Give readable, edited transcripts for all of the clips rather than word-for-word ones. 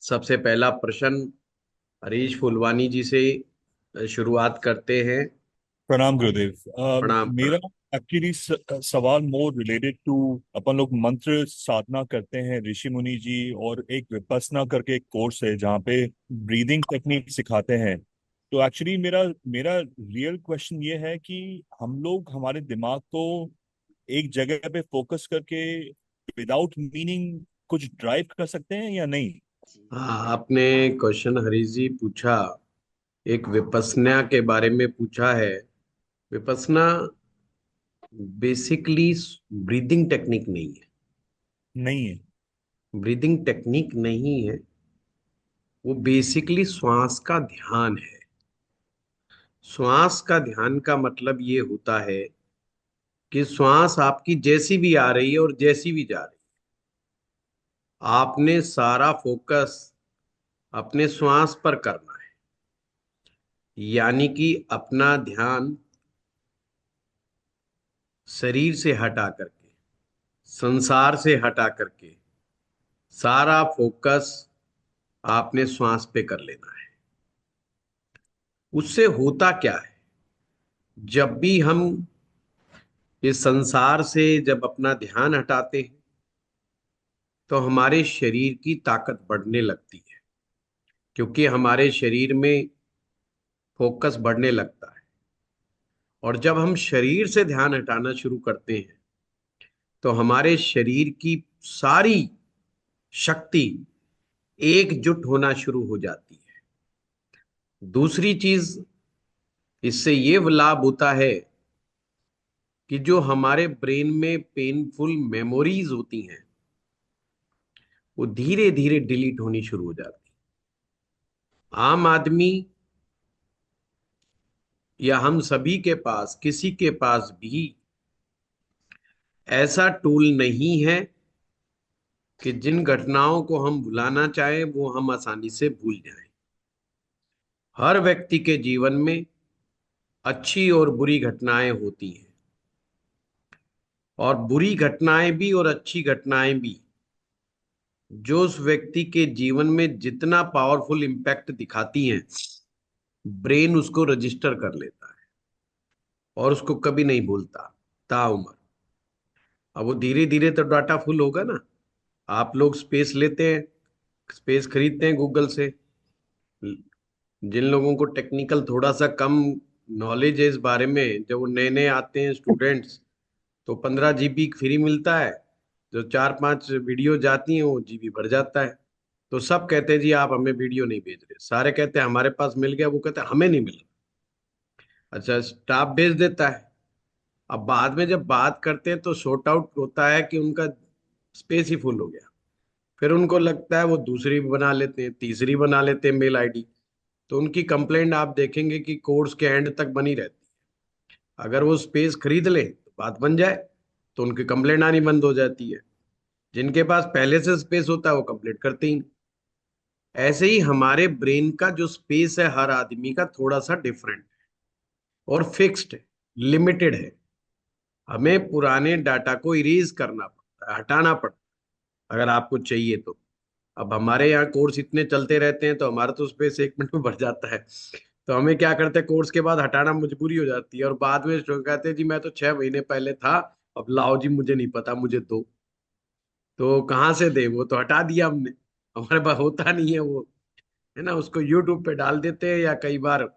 सबसे पहला प्रश्न हरीश फुलवानी जी से शुरुआत करते हैं। प्रणाम गुरुदेव। प्रणाम मेरा प्रणाम। एक्चुअली सवाल मोर रिलेटेड टू अपन लोग मंत्र साधना करते हैं ऋषि मुनि जी, और एक विपस्सना करके एक कोर्स है जहाँ पे ब्रीदिंग टेक्निक सिखाते हैं। तो एक्चुअली मेरा मेरा रियल क्वेश्चन ये है कि हम लोग हमारे दिमाग को एक जगह पे फोकस करके विदाउट मीनिंग कुछ ड्राइव कर सकते हैं या नहीं। हाँ, आपने क्वेश्चन हरीश जी पूछा, एक विपश्यना के बारे में पूछा है। विपश्यना बेसिकली ब्रीदिंग टेक्निक नहीं है। नहीं है। ब्रीदिंग टेक्निक नहीं है, वो बेसिकली श्वास का ध्यान है। श्वास का ध्यान का मतलब ये होता है कि श्वास आपकी जैसी भी आ रही है और जैसी भी जा रही है, आपने सारा फोकस अपने श्वास पर करना है। यानी कि अपना ध्यान शरीर से हटा करके, संसार से हटा करके, सारा फोकस आपने श्वास पे कर लेना है। उससे होता क्या है, जब भी हम इस संसार से जब अपना ध्यान हटाते हैं तो हमारे शरीर की ताकत बढ़ने लगती है, क्योंकि हमारे शरीर में फोकस बढ़ने लगता है। और जब हम शरीर से ध्यान हटाना शुरू करते हैं तो हमारे शरीर की सारी शक्ति एकजुट होना शुरू हो जाती है। दूसरी चीज, इससे ये लाभ होता है कि जो हमारे ब्रेन में पेनफुल मेमोरीज होती हैं वो धीरे धीरे डिलीट होनी शुरू हो जाती है। आम आदमी या हम सभी के पास, किसी के पास भी ऐसा टूल नहीं है कि जिन घटनाओं को हम भुलाना चाहें वो हम आसानी से भूल जाएं। हर व्यक्ति के जीवन में अच्छी और बुरी घटनाएं होती हैं, और बुरी घटनाएं भी और अच्छी घटनाएं भी जो उस व्यक्ति के जीवन में जितना पावरफुल इम्पैक्ट दिखाती हैं, ब्रेन उसको रजिस्टर कर लेता है और उसको कभी नहीं भूलता ताउम्र। अब वो धीरे धीरे तो डाटा फुल होगा ना। आप लोग स्पेस लेते हैं, स्पेस खरीदते हैं गूगल से। जिन लोगों को टेक्निकल थोड़ा सा कम नॉलेज है इस बारे में, जब वो नए नए आते हैं स्टूडेंट्स, तो 15 GB फ्री मिलता है। जो 4-5 वीडियो जाती हैं वो जीबी भर जाता है। तो सब कहते हैं जी आप हमें वीडियो नहीं भेज रहे, सारे कहते हैं हमारे पास मिल गया, वो कहते हैं हमें नहीं मिला। अच्छा, स्टाफ भेज देता है। अब बाद में जब बात करते हैं तो सॉर्ट आउट होता है कि उनका स्पेस ही फुल हो गया। फिर उनको लगता है वो दूसरी भी बना लेते हैं, तीसरी बना लेते हैं मेल आईडी। तो उनकी कंप्लेंट आप देखेंगे कि कोर्स के एंड तक बनी रहती है। अगर वो स्पेस खरीद ले तो बात बन जाए, तो उनकी कंप्लेंट आनी बंद हो जाती है। जिनके पास पहले से स्पेस होता है वो कंप्लेंट करते ही नहीं। ऐसे ही हमारे ब्रेन का जो स्पेस है हर आदमी का थोड़ा सा डिफरेंट और फिक्स्ड है, लिमिटेड है। हमें पुराने डाटा को इरेज करना पड़ता है, हटाना पड़ता है अगर आपको चाहिए तो। अब हमारे यहाँ कोर्स इतने चलते रहते हैं तो हमारा तो स्पेस 1 मिनट में भर जाता है। तो हमें क्या करते हैं, कोर्स के बाद हटाना मजबूरी हो जाती है, और बाद में जो कहते हैं जी मैं तो 6 महीने पहले था, अब लाओ जी मुझे नहीं पता, मुझे दो। तो कहाँ से दे, वो तो हटा दिया हमने, हमारे पास होता नहीं है वो, है ना। उसको यूट्यूब पे डाल देते हैं या कई बार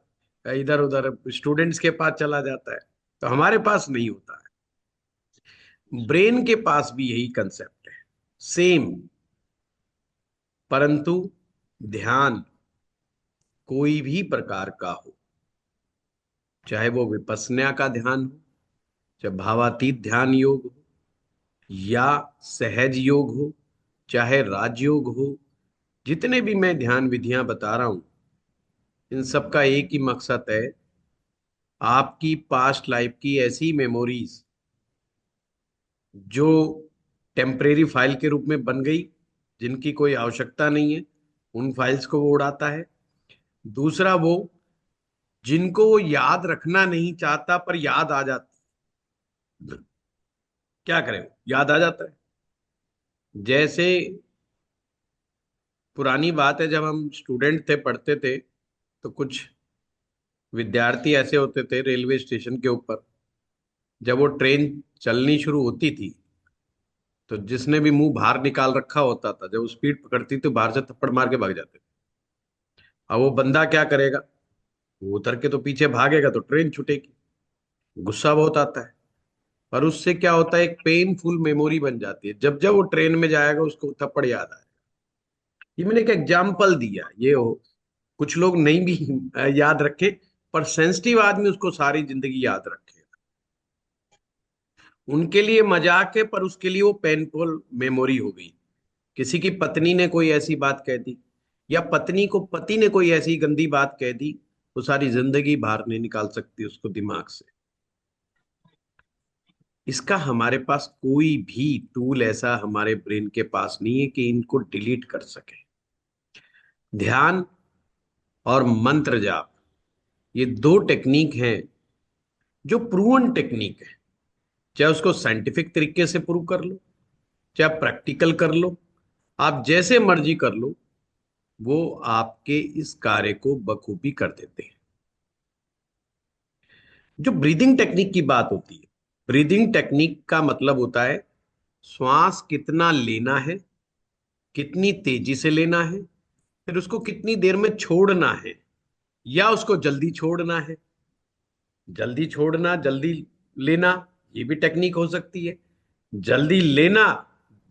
इधर उधर स्टूडेंट्स के पास चला जाता है, तो हमारे पास नहीं होता है। ब्रेन के पास भी यही कंसेप्ट है, सेम। परंतु ध्यान कोई भी प्रकार का हो, चाहे वो विपश्यना का ध्यान हो, चाहे भावातीत ध्यान योग हो, या सहज योग हो, चाहे राजयोग हो, जितने भी मैं ध्यान विधियां बता रहा हूं, इन सब का एक ही मकसद है, आपकी पास्ट लाइफ की ऐसी मेमोरीज जो टेम्परेरी फाइल के रूप में बन गई, जिनकी कोई आवश्यकता नहीं है, उन फाइल्स को वो उड़ाता है। दूसरा, वो जिनको वो याद रखना नहीं चाहता पर याद आ जाती, क्या करें, याद आ जाता है। जैसे पुरानी बात है, जब हम स्टूडेंट थे, पढ़ते थे, तो कुछ विद्यार्थी ऐसे होते थे रेलवे स्टेशन के ऊपर, जब वो ट्रेन चलनी शुरू होती थी, तो जिसने भी मुंह बाहर निकाल रखा होता था, जब वो स्पीड पकड़ती तो बाहर से थप्पड़ मार के भाग जाते थे। अब वो बंदा क्या करेगा? वो उतर के तो पीछे भागेगा तो ट्रेन छूटेगी। गुस्सा बहुत आता है। पर उससे क्या होता है, एक पेनफुल मेमोरी बन जाती है। जब जब वो ट्रेन में जाएगा उसको थप्पड़ याद आएगा। ये मैंने एक एग्जाम्पल दिया, ये हो कुछ लोग नहीं भी याद रखें, पर सेंसिटिव आदमी उसको सारी जिंदगी याद रखे। उनके लिए मजाक है, पर उसके लिए वो पेनफुल मेमोरी हो गई। किसी की पत्नी ने कोई ऐसी बात कह दी, या पत्नी को पति ने कोई ऐसी गंदी बात कह दी, वो सारी जिंदगी बाहर नहीं निकाल सकती उसको दिमाग से। इसका हमारे पास कोई भी टूल ऐसा हमारे ब्रेन के पास नहीं है कि इनको डिलीट कर सके। ध्यान और मंत्र जाप, ये दो टेक्निक हैं जो प्रूवन टेक्निक है। चाहे उसको साइंटिफिक तरीके से प्रूव कर लो, चाहे प्रैक्टिकल कर लो, आप जैसे मर्जी कर लो, वो आपके इस कार्य को बखूबी कर देते हैं। जो ब्रीदिंग टेक्निक की बात होती है, ब्रीदिंग टेक्निक का मतलब होता है श्वास कितना लेना है, कितनी तेजी से लेना है, फिर उसको कितनी देर में छोड़ना है, या उसको जल्दी छोड़ना है। जल्दी छोड़ना, जल्दी लेना, ये भी टेक्निक हो सकती है। जल्दी लेना,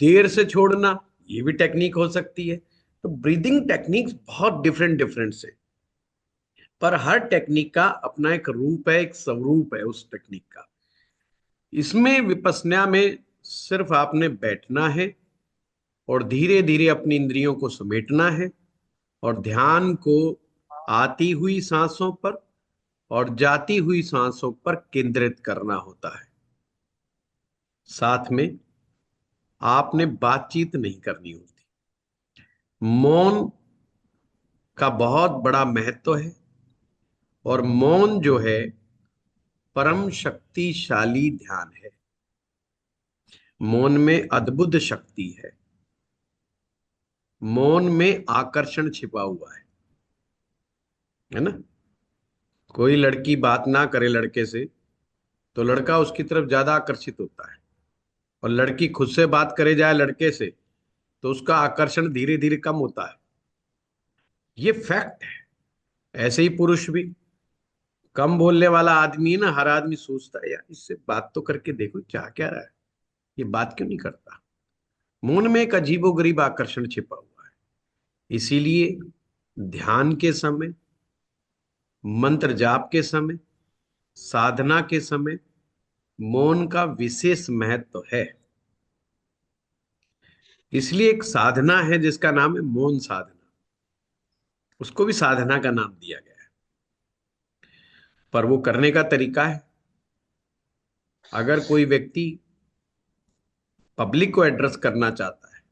देर से छोड़ना, ये भी टेक्निक हो सकती है। तो ब्रीदिंग टेक्निक्स बहुत डिफरेंट डिफरेंट से, पर हर टेक्निक का अपना एक रूप है, एक स्वरूप है उस टेक्निक का। इसमें विपश्यना में सिर्फ आपने बैठना है और धीरे धीरे अपनी इंद्रियों को समेटना है, और ध्यान को आती हुई सांसों पर और जाती हुई सांसों पर केंद्रित करना होता है। साथ में आपने बातचीत नहीं करनी होती। मौन का बहुत बड़ा महत्व है, और मौन जो है परम शक्तिशाली ध्यान है। मौन में अद्भुत शक्ति है। मौन में आकर्षण छिपा हुआ है ना? कोई लड़की बात ना करे लड़के से, तो लड़का उसकी तरफ ज्यादा आकर्षित होता है, और लड़की खुद से बात करे जाए लड़के से, तो उसका आकर्षण धीरे धीरे कम होता है। ये फैक्ट है। ऐसे ही पुरुष भी, कम बोलने वाला आदमी है ना, हर आदमी सोचता है यार इससे बात तो करके देखो क्या क्या रहा है, ये बात क्यों नहीं करता। मौन में एक अजीबोगरीब आकर्षण छिपा हुआ है। इसीलिए ध्यान के समय, मंत्र जाप के समय, साधना के समय मौन का विशेष महत्व है। इसलिए एक साधना है जिसका नाम है मौन साधना, उसको भी साधना का नाम दिया गया है। पर वो करने का तरीका है। अगर कोई व्यक्ति पब्लिक को एड्रेस करना चाहता है,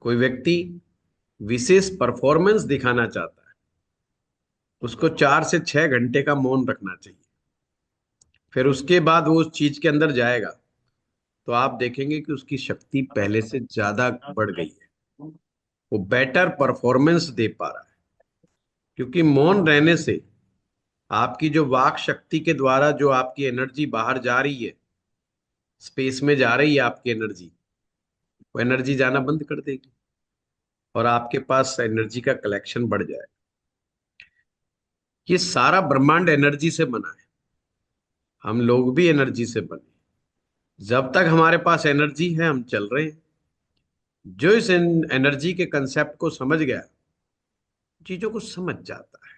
कोई व्यक्ति विशेष परफॉर्मेंस दिखाना चाहता है, उसको 4 से 6 घंटे का मौन रखना चाहिए। फिर उसके बाद वो उस चीज के अंदर जाएगा, तो आप देखेंगे कि उसकी शक्ति पहले से ज्यादा बढ़ गई है। वो बेटर परफॉर्मेंस दे पा रहा है, क्योंकि मौन रहने से आपकी जो वाक शक्ति के द्वारा जो आपकी एनर्जी बाहर जा रही है, स्पेस में जा रही है आपकी एनर्जी, वो एनर्जी जाना बंद कर देगी, और आपके पास एनर्जी का कलेक्शन बढ़ जाए। ये सारा ब्रह्मांड एनर्जी से बना है। हम लोग भी एनर्जी से बने। जब तक हमारे पास एनर्जी है हम चल रहे हैं। जो इस एनर्जी के कंसेप्ट को समझ गया, चीजों को समझ जाता है।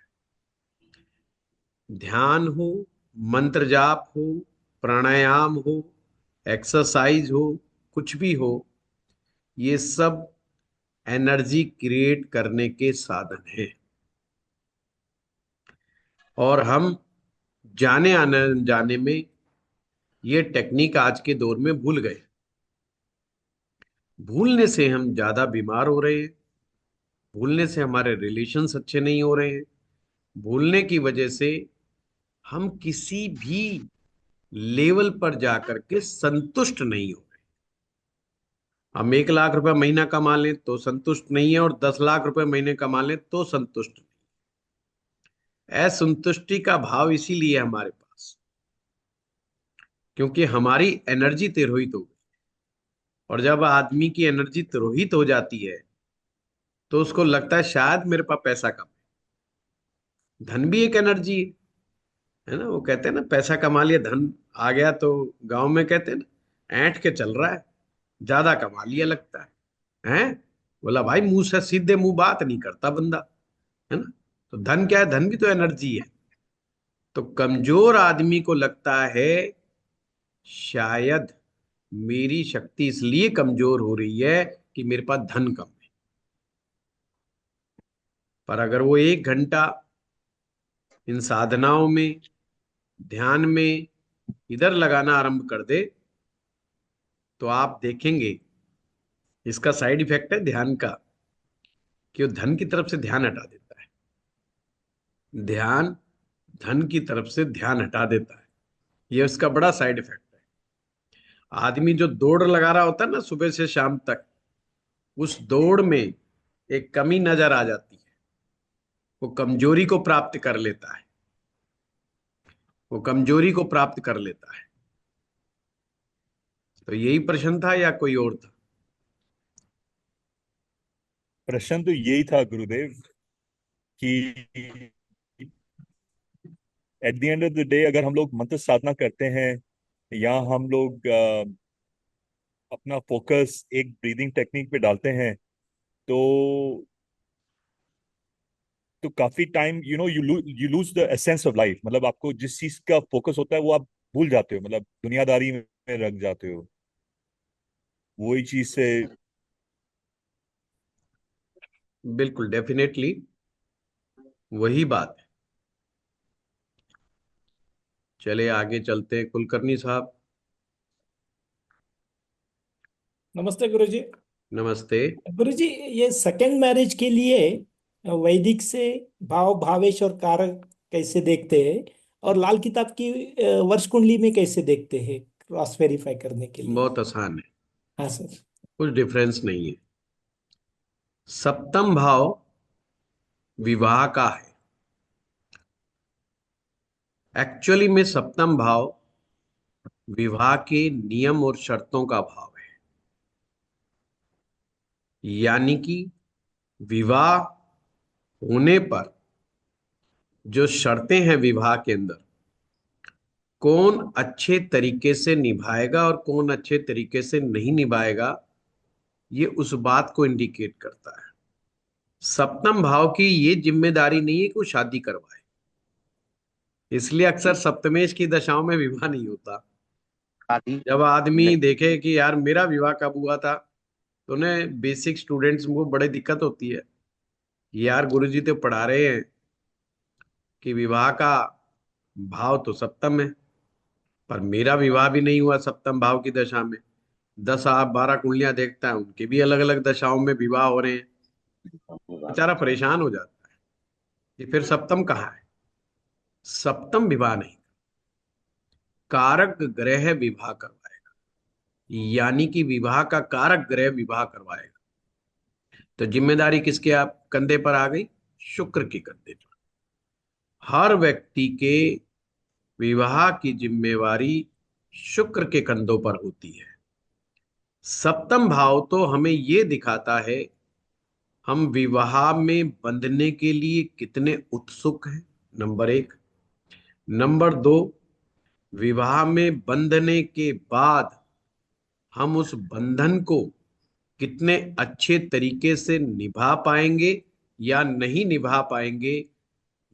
ध्यान हो, मंत्र जाप हो, प्राणायाम हो, एक्सरसाइज हो, कुछ भी हो, ये सब एनर्जी क्रिएट करने के साधन हैं। और हम जाने आने जाने में ये टेक्निक आज के दौर में भूल गए। भूलने से हम ज्यादा बीमार हो रहे हैं। भूलने से हमारे रिलेशंस अच्छे नहीं हो रहे हैं। भूलने की वजह से हम किसी भी लेवल पर जाकर के संतुष्ट नहीं हो रहे। हम 1 लाख रुपए महीना कमा लें तो संतुष्ट नहीं है, और 10 लाख रुपए महीने कमा लें तो संतुष्ट नहीं। असंतुष्टि का भाव इसीलिए है हमारे पास, क्योंकि हमारी एनर्जी तिरोहित हो गई। और जब आदमी की एनर्जी तिरोहित हो जाती है तो उसको लगता है शायद मेरे पास पैसा कम है। धन भी एक एनर्जी है ना। वो कहते हैं ना, पैसा कमा लिया, धन आ गया, तो गांव में कहते हैं ना, ऐंठ के चल रहा है, ज्यादा कमा लिया लगता है। बोला भाई, मुंह से सीधे मुंह बात नहीं करता बंदा, है ना। तो धन क्या है? धन भी तो एनर्जी है। तो कमजोर आदमी को लगता है शायद मेरी शक्ति इसलिए कमजोर हो रही है कि मेरे पास धन कम है। पर अगर वो 1 घंटा इन साधनाओं में, ध्यान में, इधर लगाना आरंभ कर दे, तो आप देखेंगे इसका साइड इफेक्ट है ध्यान का, कि वो धन की तरफ से ध्यान हटा देता है। ध्यान धन की तरफ से ध्यान हटा देता है। ये उसका बड़ा साइड इफेक्ट है। आदमी जो दौड़ लगा रहा होता है ना सुबह से शाम तक, उस दौड़ में एक कमी नजर आ जाती है। वो कमजोरी को प्राप्त कर लेता है। वो कमजोरी को प्राप्त कर लेता है। तो यही प्रश्न था या कोई और था? प्रश्न तो यही था गुरुदेव कि at the end of the day अगर हम लोग मंत्र साधना करते हैं या हम लोग अपना फोकस एक ब्रीदिंग टेक्निक पे डालते हैं, तो काफी time you lose the essence of life. मतलब आपको जिस चीज का फोकस होता है वो आप भूल जाते हो, मतलब दुनियादारी में रख जाते हो वही चीज से। बिल्कुल, डेफिनेटली वही बात है। चले आगे चलते हैं कुलकर्णी साहब। नमस्ते गुरुजी। नमस्ते। गुरुजी, ये सेकंड मैरिज के लिए वैदिक से भाव भावेश और कारक कैसे देखते हैं, और लाल किताब की वर्ष कुंडली में कैसे देखते हैं, क्रॉस वेरीफाई करने के लिए? बहुत आसान है, हाँ सर। कुछ डिफरेंस नहीं है। सप्तम भाव विवाह का है। एक्चुअली में सप्तम भाव विवाह के नियम और शर्तों का भाव है। यानी कि विवाह होने पर जो शर्तें हैं विवाह के अंदर, कौन अच्छे तरीके से निभाएगा और कौन अच्छे तरीके से नहीं निभाएगा, ये उस बात को इंडिकेट करता है। सप्तम भाव की ये जिम्मेदारी नहीं है कि वो शादी करवाए। इसलिए अक्सर सप्तमेश की दशाओं में विवाह नहीं होता। जब आदमी देखे कि यार मेरा विवाह कब हुआ था, तो उन्हें, बेसिक स्टूडेंट्स को बड़ी दिक्कत होती है। यार गुरुजी तो पढ़ा रहे हैं कि विवाह का भाव तो सप्तम है, पर मेरा विवाह भी नहीं हुआ सप्तम भाव की दशा में। 10 आप 12 कुंडलियां देखता है, उनके भी अलग अलग दशाओं में विवाह हो रहे हैं। बेचारा परेशान हो जाता है कि फिर सप्तम कहाँ है। सप्तम विवाह नहीं, कारक ग्रह विवाह करवाएगा। यानी कि विवाह का कारक ग्रह विवाह करवाएगा। तो जिम्मेदारी किसके आप कंधे पर आ गई? शुक्र के कंधे पर। हर व्यक्ति के विवाह की जिम्मेवारी शुक्र के कंधों पर होती है। सप्तम भाव तो हमें ये दिखाता है हम विवाह में बंधने के लिए कितने उत्सुक हैं, नंबर 1। नंबर 2, विवाह में बंधने के बाद हम उस बंधन को कितने अच्छे तरीके से निभा पाएंगे या नहीं निभा पाएंगे,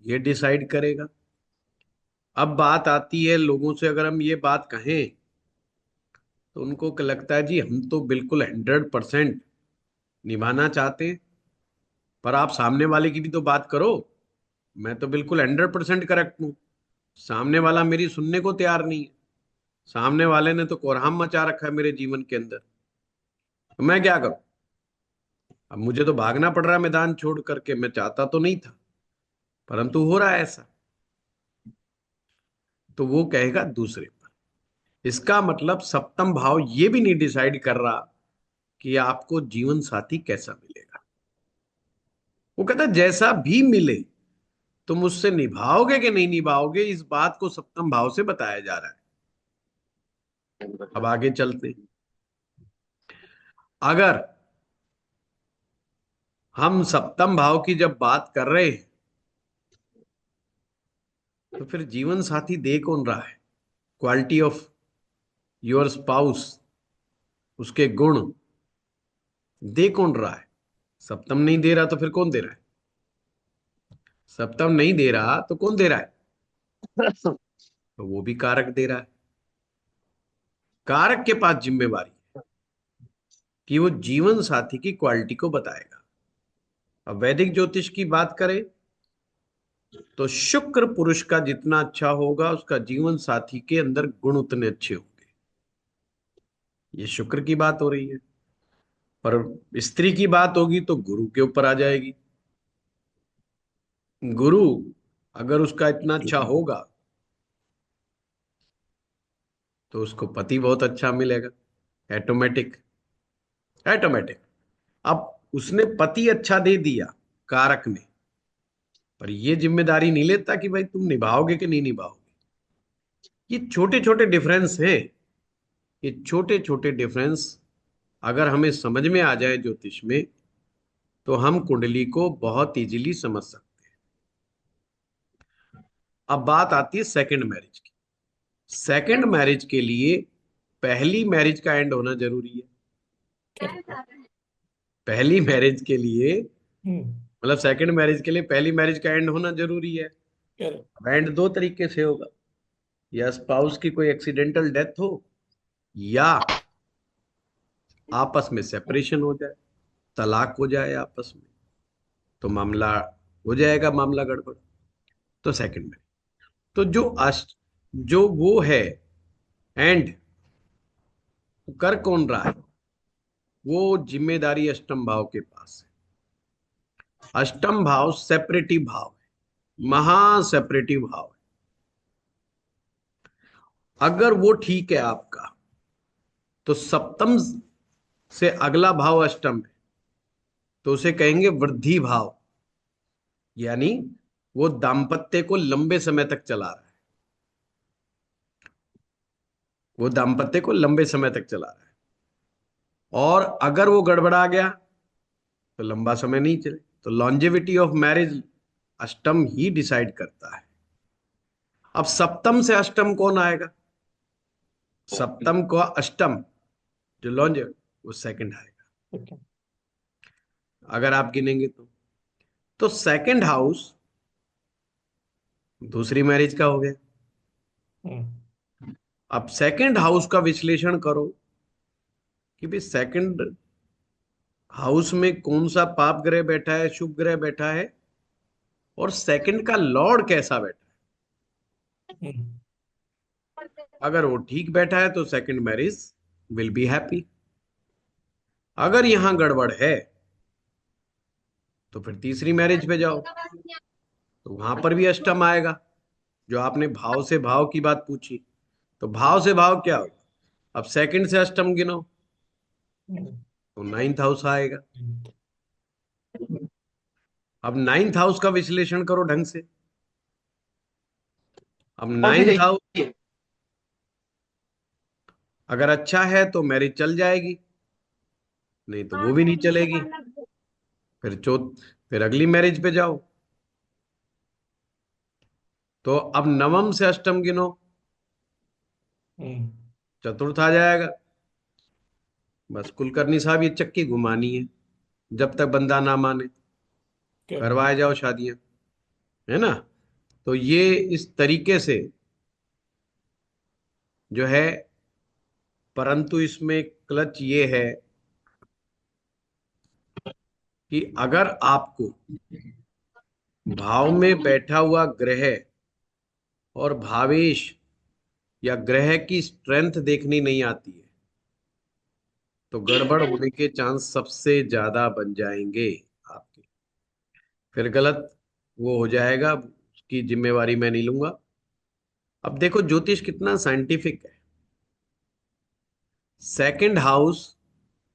ये डिसाइड करेगा। अब बात आती है, लोगों से अगर हम ये बात कहें तो उनको क्या लगता है, जी हम तो बिल्कुल 100% निभाना चाहते हैं, पर आप सामने वाले की भी तो बात करो। मैं तो बिल्कुल 100% करेक्ट हूँ, सामने वाला मेरी सुनने को तैयार नहीं है। सामने वाले ने तो कोहराम मचा रखा है मेरे जीवन के अंदर, तो मैं क्या करूं? अब मुझे तो भागना पड़ रहा है मैदान छोड़ करके, मैं चाहता तो नहीं था, परंतु हो रहा है ऐसा। तो वो कहेगा दूसरे पर। इसका मतलब सप्तम भाव ये भी नहीं डिसाइड कर रहा कि आपको जीवन साथी कैसा मिलेगा। वो कहता है जैसा भी मिले तुम उससे निभाओगे कि नहीं निभाओगे, इस बात को सप्तम भाव से बताया जा रहा है। अब आगे चलते हैं। अगर हम सप्तम भाव की जब बात कर रहे हैं तो फिर जीवन साथी दे कौन रहा है, क्वालिटी ऑफ योर स्पाउस, उसके गुण दे कौन रहा है। सप्तम नहीं दे रहा तो फिर कौन दे रहा है। सप्तम नहीं दे रहा तो कौन दे रहा है, तो वो भी कारक दे रहा है। कारक के पास जिम्मेवारी है कि वो जीवन साथी की क्वालिटी को बताएगा। अब वैदिक ज्योतिष की बात करें तो शुक्र पुरुष का जितना अच्छा होगा उसका जीवन साथी के अंदर गुण उतने अच्छे होंगे। ये शुक्र की बात हो रही है। पर स्त्री की बात होगी तो गुरु के ऊपर आ जाएगी। गुरु अगर उसका इतना अच्छा होगा तो उसको पति बहुत अच्छा मिलेगा, ऑटोमेटिक। ऑटोमेटिक। अब उसने पति अच्छा दे दिया कारक ने, पर ये जिम्मेदारी नहीं लेता कि भाई तुम निभाओगे कि नहीं निभाओगे। ये छोटे छोटे डिफरेंस हैं। ये छोटे छोटे डिफरेंस अगर हमें समझ में आ जाए ज्योतिष में तो हम कुंडली को बहुत इजीली समझ सकते हैं। अब बात आती है सेकंड मैरिज की। सेकंड मैरिज के लिए पहली मैरिज का एंड होना जरूरी है। पहली मैरिज के लिए हम्म। मतलब सेकंड मैरिज के लिए पहली मैरिज का एंड होना जरूरी है। करेक्ट। एंड दो तरीके से होगा, या स्पाउस की कोई एक्सीडेंटल डेथ हो या आपस में सेपरेशन हो जाए, तलाक हो जाए आपस में, तो मामला हो जाएगा, मामला गड़बड़। तो सेकंड में तो जो वो है एंड कर कौन रहा है, वो जिम्मेदारी अष्टम भाव के पास है। अष्टम भाव सेपरेटिव भाव है, महा सेपरेटिव भाव है। अगर वो ठीक है आपका तो सप्तम से अगला भाव अष्टम है, तो उसे कहेंगे वृद्धि भाव। यानी वो दाम्पत्य को लंबे समय तक चला रहा है। वो दाम्पत्य को लंबे समय तक चला रहा है। और अगर वो गड़बड़ा गया तो लंबा समय नहीं चले। तो लॉन्जेविटी ऑफ मैरिज अष्टम ही डिसाइड करता है। अब सप्तम से अष्टम कौन आएगा, सप्तम को अष्टम जो लॉन्ज वो सेकंड आएगा ओके। अगर आप गिनेंगे तो सेकंड हाउस दूसरी मैरिज का हो गया। हम्म। अब सेकंड हाउस का विश्लेषण करो कि भाई सेकंड हाउस में कौन सा पाप ग्रह बैठा है, शुभ ग्रह बैठा है, और सेकंड का लॉर्ड कैसा बैठा हम्म। है। अगर वो ठीक बैठा है तो second marriage will be happy. अगर यहां गड़बड़ है तो फिर तीसरी मैरिज पे जाओ, तो वहां पर भी अष्टम आएगा। जो आपने भाव से भाव की बात पूछी, तो भाव से भाव क्या होगा। अब सेकंड से अष्टम गिनो हम्म। तो नाइन्थ हाउस आएगा। हम्म। अब नाइन्थ हाउस का विश्लेषण करो ढंग से। अब और भी नाइन्थ हाउस देखिए। अगर अच्छा है तो मैरिज चल जाएगी, नहीं तो वो भी नहीं चलेगी। फिर फिर अगली मैरिज पे जाओ। तो अब नवम से अष्टम गिनो, हम्म। चतुर्थ आ जाएगा। बस कुलकर्णी साहब ये चक्की घुमानी है, जब तक बंदा ना माने करेक्ट। करवाए जाओ शादियां, है ना। तो ये इस तरीके से जो है, परंतु इसमें क्लच ये है कि अगर आपको भाव में बैठा हुआ ग्रह और भावेश या ग्रह की स्ट्रेंथ देखनी नहीं आती है तो गड़बड़ होने के चांस सबसे ज्यादा बन जाएंगे आपके। फिर गलत वो हो जाएगा, उसकी जिम्मेवारी मैं नहीं लूंगा। अब देखो ज्योतिष कितना साइंटिफिक है। सेकंड हाउस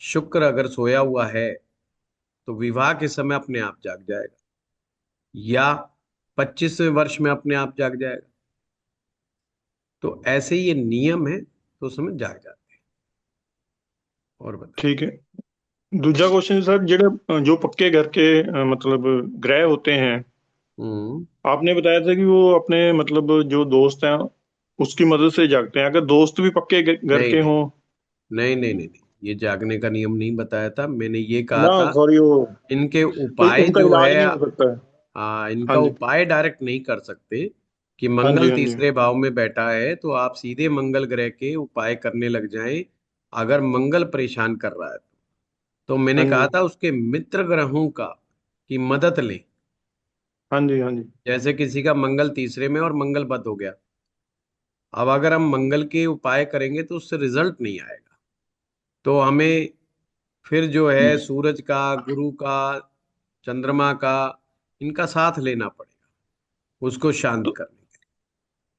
शुक्र अगर सोया हुआ है तो विवाह के समय अपने आप जाग जाएगा, या 25वें वर्ष में अपने आप जाग जाएगा। तो ऐसे ये नियम है, तो उस समय जाग जाते हैं। और बताइए। ठीक है। दूसरा क्वेश्चन सर, जेड़े जो पक्के घर के मतलब ग्रह होते हैं, हम्म। आपने बताया था कि वो अपने मतलब जो दोस्त हैं उसकी मदद से जागते हैं। अगर दोस्त भी पक्के घर नहीं के नहीं हों। नहीं नहीं नहीं नहीं, ये जागने का नियम नहीं बताया था मैंने, ये कहा ना था सॉरी, वो इनके कोई उपाय उनका जो इलाज है। नहीं हो सकता है। हाँ, हाँ इनका जी। उपाय डायरेक्ट नहीं कर सकते कि हाँ जी। मंगल हाँ जी। तीसरे भाव में बैठा है तो आप सीधे मंगल ग्रह के उपाय करने लग जाएं। अगर मंगल परेशान कर रहा है तो मैंने हाँ कहा जी। था उसके मित्र ग्रहों का की मदद लें। हाँ जी। हाँ जी। जैसे किसी का मंगल तीसरे में और मंगल बद हो गया, अब अगर हम मंगल के उपाय करेंगे तो उससे रिजल्ट नहीं आएगा, तो हमें फिर जो है सूरज का, गुरु का, चंद्रमा का, इनका साथ लेना पड़ेगा उसको शांत तो, करने के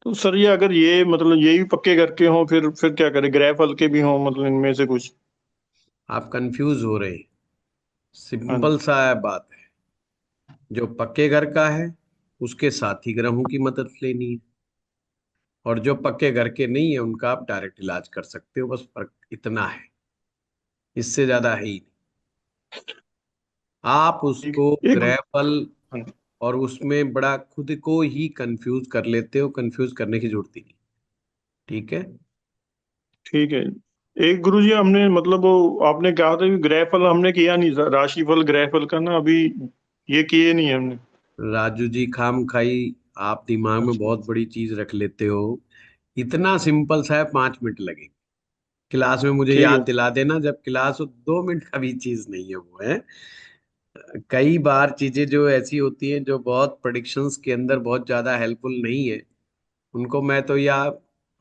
तो सर ये अगर ये मतलब ये भी पक्के घर के हों, फिर क्या करें? ग्रह फल के भी हों, मतलब इनमें से कुछ। लिए। आप कंफ्यूज हो रहे हैं। हाँ जी। सिंपल सा बात है, जो पक्के घर का है उसके साथी ग्रहों की मदद लेनी है, और जो पक्के घर के नहीं है उनका आप डायरेक्ट इलाज कर सकते हो, बस फर्क इतना है, इससे ज्यादा है ही नहीं। आप ठीक उसको है। ग्रह फल हाँ जी। और उसमें बड़ा खुद को ही कंफ्यूज कर लेते हो, कंफ्यूज करने की जरूरत ही नहीं। ठीक है। ठीक है। एक गुरुजी, हमने मतलब वो आपने कहा था कि ग्रह फल हमने किया नहीं सर, राशि फल ग्रह फल का ना अभी ये किए नहीं हमने। राजू जी, खाम खाई आप दिमाग में अच्छा। बहुत बड़ी चीज रख लेते हो। इतना सिंपल सा है, 5 मिनट लगेंगे। क्लास में मुझे ठीक याद है। दिला देना जब क्लास हो, 2 मिनट का भी चीज नहीं है वो है। कई बार चीजें जो ऐसी होती हैं जो बहुत प्रेडिक्शंस के अंदर बहुत ज्यादा हेल्पफुल नहीं है, उनको मैं तो या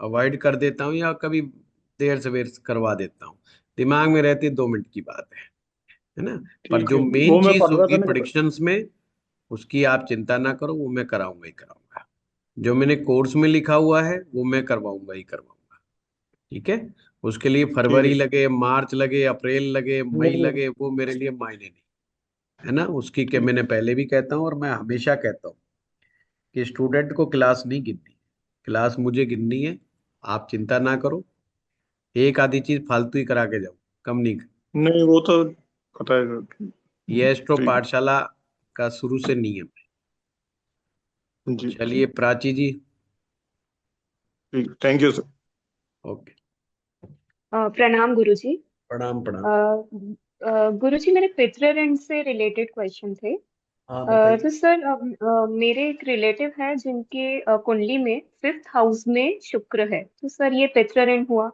अवॉइड कर देता हूँ या कभी देर सवेर करवा देता हूँ। दिमाग में रहती 2 मिनट की बात है ना। पर ठीक जो है, मेन वो मैं चीज पढ़ रहा था होगी ना। प्रेडिक्शंस में, उसकी आप चिंता ना करो, वो मैं कराऊंगा ही कराऊंगा। जो मैंने कोर्स में लिखा हुआ है वो मैं करवाऊंगा ही करवाऊंगा। ठीक है। उसके लिए ठीक फरवरी है। लगे, मार्च लगे, अप्रैल लगे, मई नहीं नहीं। लगे, वो मेरे लिए मायने नहीं, है ना। उसकी क्या, ठीक। मैंने पहले भी कहता हूँ और मैं हमेशा कहता हूँ कि स्टूडेंट को क्लास नहीं गिननी, क्लास मुझे गिननी है। आप चिंता ना करो, एक आधी चीज फालतू ही करा के जाओ, कम नहीं। नहीं, वो तो पता है सर। ये एस्ट्रो ठीक पाठशाला का शुरू से नियम है। है जी। चलिए प्राची जी। ठीक, थैंक यू सर। ओके। प्रणाम गुरुजी। प्रणाम अ, प्रणाम। गुरुजी, मेरे पितृ ऋण से रिलेटेड क्वेश्चन थे। हाँ बताइए। तो सर, मेरे एक रिलेटिव है जिनके कुंडली में 5th हाउस में शुक्र है, तो सर ये पितृ ऋण हुआ।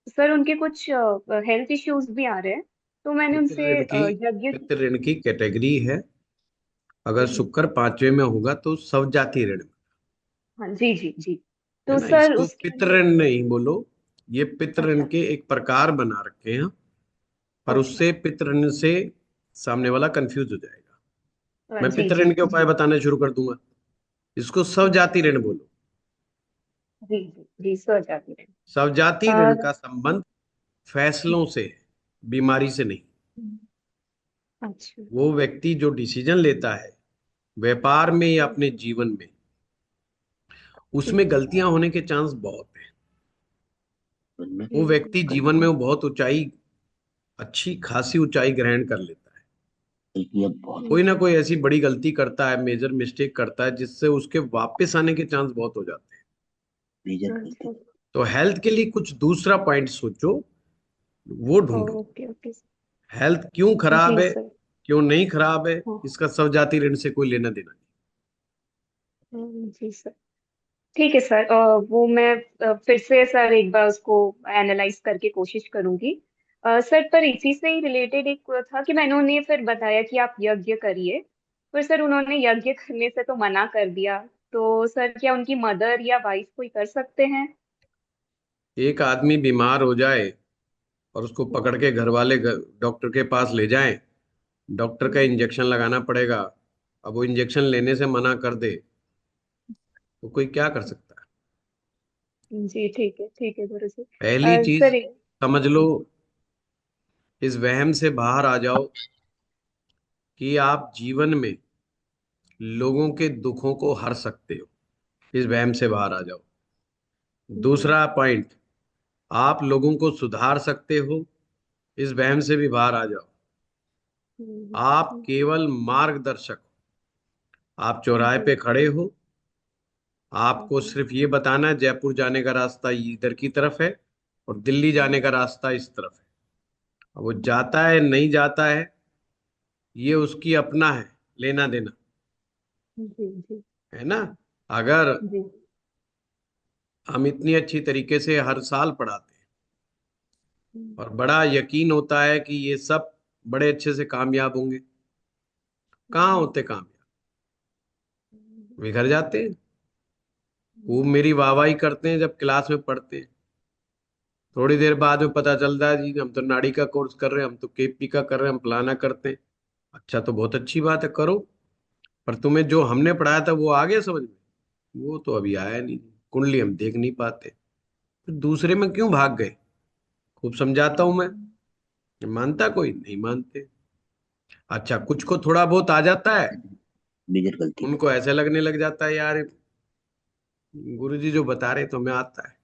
सर उनके कुछ हेल्थ इश्यूज भी आ रहे हैं, तो मैंने पितृ उनसे ऋण की यज्ञ। पितृ ऋण की कैटेगरी है। अगर जी। शुक्र 5वें में होगा तो सब जाति ऋण, हाँ जी जी जी। है तो ना। सर इसको उसके पितृ लिए। ऋण नहीं बोलो, ये पितृ ऋण अच्छा। के एक प्रकार बना रखे हैं। पर अच्छा। उससे पितृ ऋण से सामने वाला कंफ्यूज हो जाएगा। मैं जी पितृ जी ऋण के उपाय जी बताने शुरू कर दूंगा। इसको सब जाति ऋण बोलो। जी जी जी, सर जाती रहे। सब जाति ऋण अ, का संबंध फैसलों से है, बीमारी से नहीं। अच्छा। वो व्यक्ति जो डिसीजन लेता है व्यापार में या अपने जीवन में, उसमें ठीक है। गलतियां होने के चांस बहुत हैं। वो जी व्यक्ति जीवन में वो बहुत ऊंचाई, अच्छी खासी ऊंचाई ग्रहण कर लेता है, कोई ना जी। कोई ऐसी बड़ी गलती करता है, मेजर मिस्टेक करता है, जिससे उसके वापस आने के चांस बहुत हो जाते हैं। अच्छा। तो हेल्थ के लिए कुछ दूसरा पॉइंट सोचो, वो ढूंढो। Okay okay. हेल्थ क्यों खराब जी है, सर। क्यों नहीं खराब है, हाँ। इसका सब जाति ऋण से कोई लेना देना जी सर। ठीक है सर, वो मैं फिर से सर एक बार उसको एनालाइज करके कोशिश करूंगी। सर, पर इसी से ही रिलेटेड एक था कि मैंने उन्हें फिर बताया कि आप यज्ञ करिए, पर सर उन्होंने यज्ञ करने से तो मना कर दिया। तो सर क्या उनकी मदर या वाइफ कोई कर सकते हैं? नहीं। एक आदमी बीमार हो जाए और उसको पकड़ के घर वाले डॉक्टर के पास ले जाएं, डॉक्टर का जी इंजेक्शन लगाना पड़ेगा। अब वो इंजेक्शन लेने से मना कर दे तो कोई क्या कर सकता है। जी, ठीक है गुरु जी। पहली चीज सर। समझ लो, इस वहम से बाहर आ जाओ कि आप जीवन में लोगों के दुखों को हर सकते हो। इस वहम से बाहर आ जाओ। जी। दूसरा पॉइंट, आप लोगों को सुधार सकते हो। इस वहम से भी बाहर आ जाओ। आप हम्म। केवल मार्गदर्शक हो। आप चौराहे जी। पे खड़े हो, आपको जी। सिर्फ ये बताना है जयपुर जाने का रास्ता इधर की तरफ है और दिल्ली जाने का रास्ता इस तरफ है। अब वो जाता है नहीं जाता है, ये उसकी अपना है, लेना देना, जी। जी। है ना। अगर जी। हम इतनी अच्छी तरीके से हर साल पढ़ाते हैं और बड़ा यकीन होता है कि ये सब बड़े अच्छे से कामयाब होंगे, कहाँ होते कामयाब? बिखर जाते हैं। वो मेरी वाहवाही करते हैं जब क्लास में पढ़ते हैं, थोड़ी देर बाद में पता चलता है जी हम तो नाड़ी का कोर्स कर रहे हैं, हम तो केपी का कर रहे हैं, हम फलाना करते हैं। अच्छा, तो बहुत अच्छी बात है, करो। पर तुम्हें जो हमने पढ़ाया था वो आ गया समझ में? वो तो अभी आया नहीं, कुंडली हम देख नहीं पाते। तो दूसरे में क्यों भाग गए? खूब समझाता हूं मैं, मानता कोई नहीं, मानते। अच्छा, कुछ को थोड़ा बहुत आ जाता है, मेजर गलती। उनको ऐसे लगने लग जाता है यार गुरुजी जो बता रहे तो हमें आता है।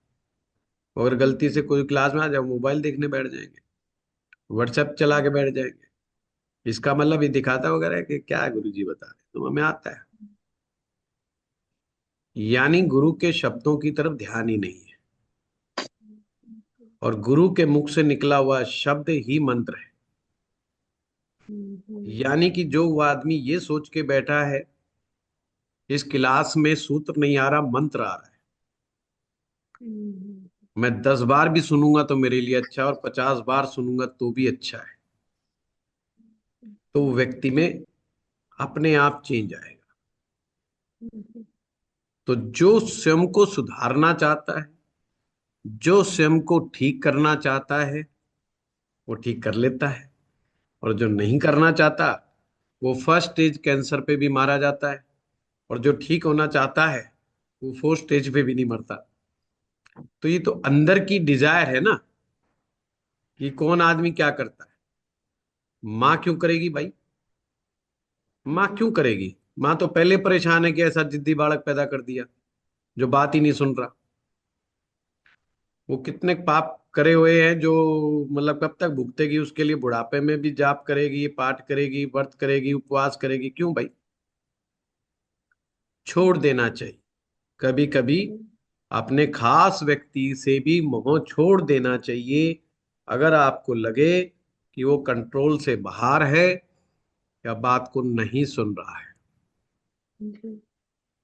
अगर गलती से कोई क्लास में आ जाए, मोबाइल देखने बैठ जाएंगे, व्हाट्सएप चला के बैठ जाएंगे। इसका मतलब ये दिखाता वगैरह है कि क्या गुरुजी बता रहे तो हमें आता है। यानी गुरु के शब्दों की तरफ ध्यान ही नहीं है, और गुरु के मुख से निकला हुआ शब्द ही मंत्र है। यानी कि जो वो आदमी ये सोच के बैठा है इस क्लास में सूत्र नहीं आ रहा, मंत्र आ रहा है, मैं 10 बार भी सुनूंगा तो मेरे लिए अच्छा है, और 50 बार सुनूंगा तो भी अच्छा है, तो वो व्यक्ति में अपने आप चेंज आएगा। तो जो स्वयं को सुधारना चाहता है, जो स्वयं को ठीक करना चाहता है, वो ठीक कर लेता है। और जो नहीं करना चाहता, वो फर्स्ट स्टेज कैंसर पे भी मारा जाता है। और जो ठीक होना चाहता है, वो फोर्थ स्टेज पे भी नहीं मरता। तो ये तो अंदर की डिजायर है ना, कि कौन आदमी क्या करता है। माँ क्यों करेगी भाई? माँ क्यों करेगी? माँ तो पहले परेशान है कि ऐसा जिद्दी बालक पैदा कर दिया जो बात ही नहीं सुन रहा। वो कितने पाप करे हुए हैं जो, मतलब कब तक भुगतेगी उसके लिए? बुढ़ापे में भी जाप करेगी, पाठ करेगी, व्रत करेगी, उपवास करेगी, क्यों भाई? छोड़ देना चाहिए। कभी कभी अपने खास व्यक्ति से भी मोह छोड़ देना चाहिए, अगर आपको लगे कि वो कंट्रोल से बाहर है या बात को नहीं सुन रहा है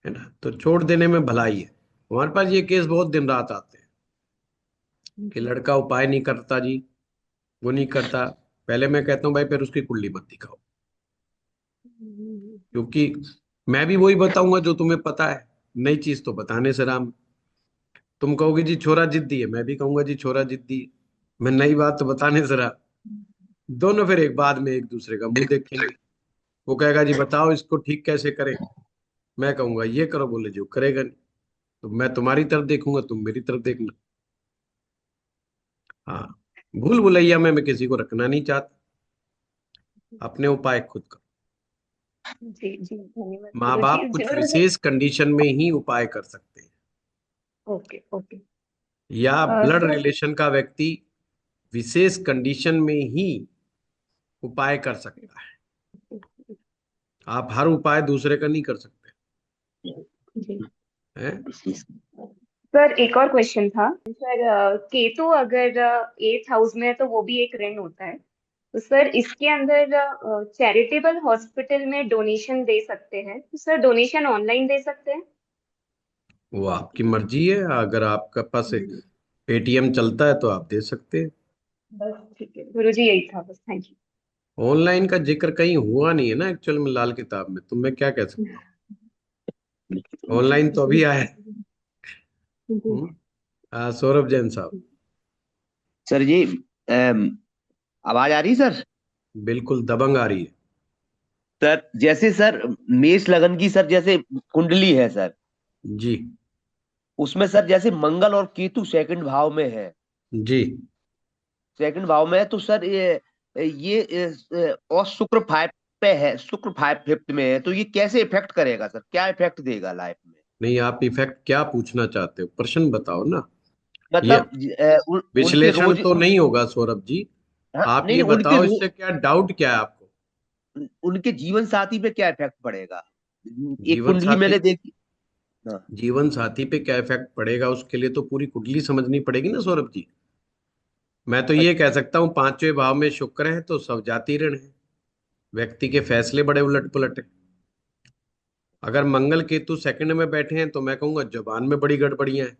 ना। तो छोड़ देने में भलाई है। हमारे पास ये केस बहुत दिन रात आते हैं कि लड़का उपाय नहीं करता जी, वो नहीं करता। पहले मैं कहता हूँ भाई फिर उसकी कुंडली मत दिखाओ, क्योंकि मैं भी वही बताऊंगा जो तुम्हें पता है। नई चीज तो बताने से राम। तुम कहोगे जी छोरा जिद्दी है, मैं भी कहूंगा जी छोरा जिद्दी है। मैं नई बात तो बताने से राम। दोनों फिर एक बाद में एक दूसरे का मुंह देखेंगे। वो कहेगा जी बताओ इसको ठीक कैसे करें, मैं कहूंगा ये करो, बोले जो करेगा नहीं। तो मैं तुम्हारी तरफ देखूंगा, तुम मेरी तरफ देखना। हाँ, भूल भुलैया में मैं किसी को रखना नहीं चाहता। अपने उपाय खुद करो। जी। जी, धन्यवाद माँ गुरु जी। बाप कुछ जरूर। विशेष कंडीशन में ही उपाय कर सकते हैं, ओके, ओके। या ब्लड सर। रिलेशन का व्यक्ति विशेष कंडीशन में ही उपाय कर सकता है। आप हर उपाय दूसरे का नहीं कर सकते जी। हैं। सर, एक और क्वेश्चन था सर। केतु अगर 8th हाउस में है तो वो भी एक ऋण होता है, तो सर इसके अंदर चैरिटेबल हॉस्पिटल में डोनेशन दे सकते हैं, तो सर डोनेशन ऑनलाइन दे सकते हैं? वो आपकी मर्जी है, अगर आपका पास पेटीएम चलता है तो आप दे सकते हैं। बस ठीक है गुरु जी, यही था बस। थैंक ऑनलाइन का जिक्र कहीं हुआ नहीं है ना एक्चुअल में लाल किताब में, तो मैं क्या कह सकता हूँ? ऑनलाइन तो अभी आया है। यू। सौरभ जैन साहब। सर जी, अम, आवाज आ रही सर? बिल्कुल दबंग आ रही है। सर जैसे सर मेष लगन की सर जैसे कुंडली है सर, जी। उसमें सर जैसे मंगल और केतु सेकंड भाव में है, जी। सेकंड भाव में है, तो सर ये और शुक्र 5 पे है, शुक्र 5 फिफ्थ में है, तो ये कैसे इफेक्ट करेगा सर, क्या इफेक्ट देगा लाइफ में? नहीं, आप इफेक्ट क्या पूछना चाहते हो, प्रश्न बताओ ना। ये मतलब उनके विश्लेषण रोज, तो नहीं होगा सौरभ जी। हाँ, आप नहीं ये नहीं, बताओ इससे क्या डाउट क्या है आपको। उनके जीवन साथी पे क्या इफेक्ट पड़ेगा? एक जीवन कुंडली साथी, मैंने देखी। हाँ। जीवन साथी पे क्या इफेक्ट पड़ेगा उसके लिए तो पूरी कुंडली समझनी पड़ेगी ना सौरभ जी। मैं तो ये कह अच्छा। सकता हूँ पांचवें भाव में शुक्र है तो सब जाति ऋण है, व्यक्ति के फैसले बड़े उलट पुलट है। अगर मंगल केतु सेकंड में बैठे हैं तो मैं कहूंगा जुबान में बड़ी गड़बड़ियां हैं।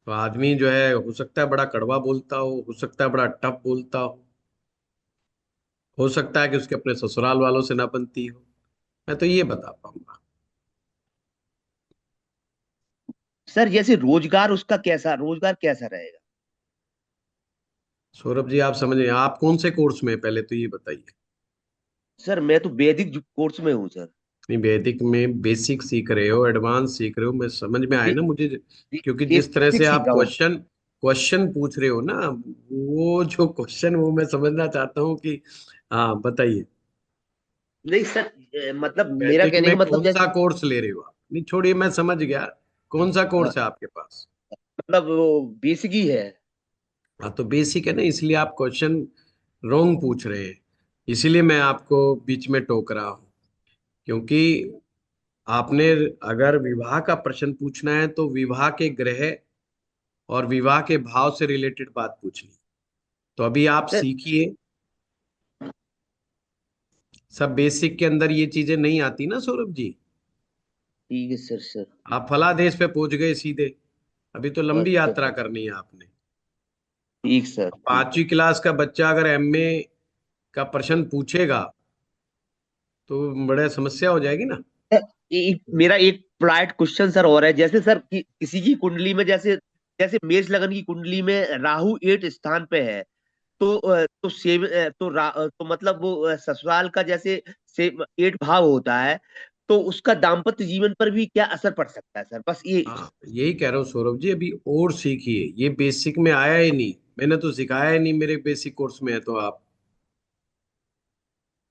तो आदमी जो है हो सकता है बड़ा कड़वा बोलता हो सकता है बड़ा टफ बोलता हो सकता है कि उसके अपने ससुराल वालों से ना बनती हो। मैं तो ये बता पाऊंगा। सर जैसे रोजगार, उसका कैसा रोजगार कैसा रहेगा? सौरभ जी आप समझ रहे हैं, आप कौन से कोर्स में हैं? पहले तो ये बताइए। सर मैं तो वैदिक कोर्स में हूँ सर। नहीं, वैदिक में बेसिक सीख रहे हो एडवांस सीख रहे हो, मैं समझ में आए बे, ना मुझे। बे, क्योंकि जिस तरह बेसिक से सीख आप रहा हूँ। क्वेश्चन क्वेश्चन पूछ रहे हो ना, वो जो क्वेश्चन वो मैं समझना चाहता हूँ कि हाँ बताइए। नहीं सर, मतलब मेरा वैदिक कहने में का मतलब कौन सा जैसे, कोर्स ले रहे हो आप? नहीं छोड़िए, मैं समझ गया। कौन सा हाँ, कोर्स है आपके पास? मतलब वो बेसिक ही है। हाँ तो बेसिक है ना, इसलिए आप क्वेश्चन रॉन्ग पूछ रहे हैं। इसीलिए मैं आपको बीच में टोक रहा हूँ। क्योंकि आपने अगर विवाह का प्रश्न पूछना है तो विवाह के ग्रह और विवाह के भाव से रिलेटेड बात पूछनी। तो अभी आप सर सीखिए। सब बेसिक के अंदर ये चीजें नहीं आती ना सौरभ जी। ठीक है सर। सर आप फलादेश पे पहुंच गए सीधे। अभी तो लंबी अच्छा यात्रा सर, करनी है आपने। ठीक सर, ठीक। पांचवी क्लास का बच्चा अगर एमए का प्रश्न पूछेगा तो बड़ा समस्या हो जाएगी ना। मेरा एक पोलाइट क्वेश्चन सर और है, जैसे सर किसी की कुंडली में, जैसे जैसे मेष लगन की कुंडली में राहु 8 स्थान पे है, तो सेव तो मतलब वो ससुराल का जैसे से 8 भाव होता है, तो उसका दाम्पत्य जीवन पर भी क्या असर पड़ सकता है सर, बस ये। हाँ यही कह रहा हूँ सौरभ जी, अभी और सीखिए। ये बेसिक में आया ही नहीं, मैंने तो सिखाया ही नहीं, मेरे बेसिक कोर्स में है तो आप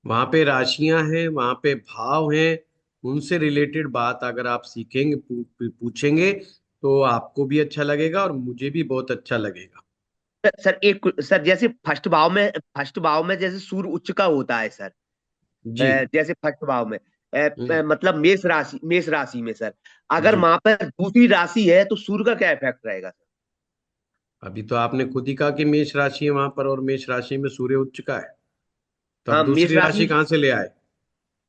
वहां पे राशियां हैं, वहां पे भाव हैं, उनसे रिलेटेड बात अगर आप सीखेंगे पूछेंगे तो आपको भी अच्छा लगेगा और मुझे भी बहुत अच्छा लगेगा। सर एक सर, जैसे फर्स्ट भाव में जैसे सूर्य उच्च का होता है सर, जी। जैसे फर्स्ट भाव में, हम्म। मतलब मेष राशि में सर, अगर जी। वहां पर दूसरी राशि है तो सूर्य का क्या इफेक्ट रहेगा सर? अभी तो आपने खुद ही कहा कि मेष राशि है वहां पर और मेष राशि में सूर्य उच्च का है, तो अब हाँ, मेष दूसरी राशि राशि में। कहाँ से ले आए?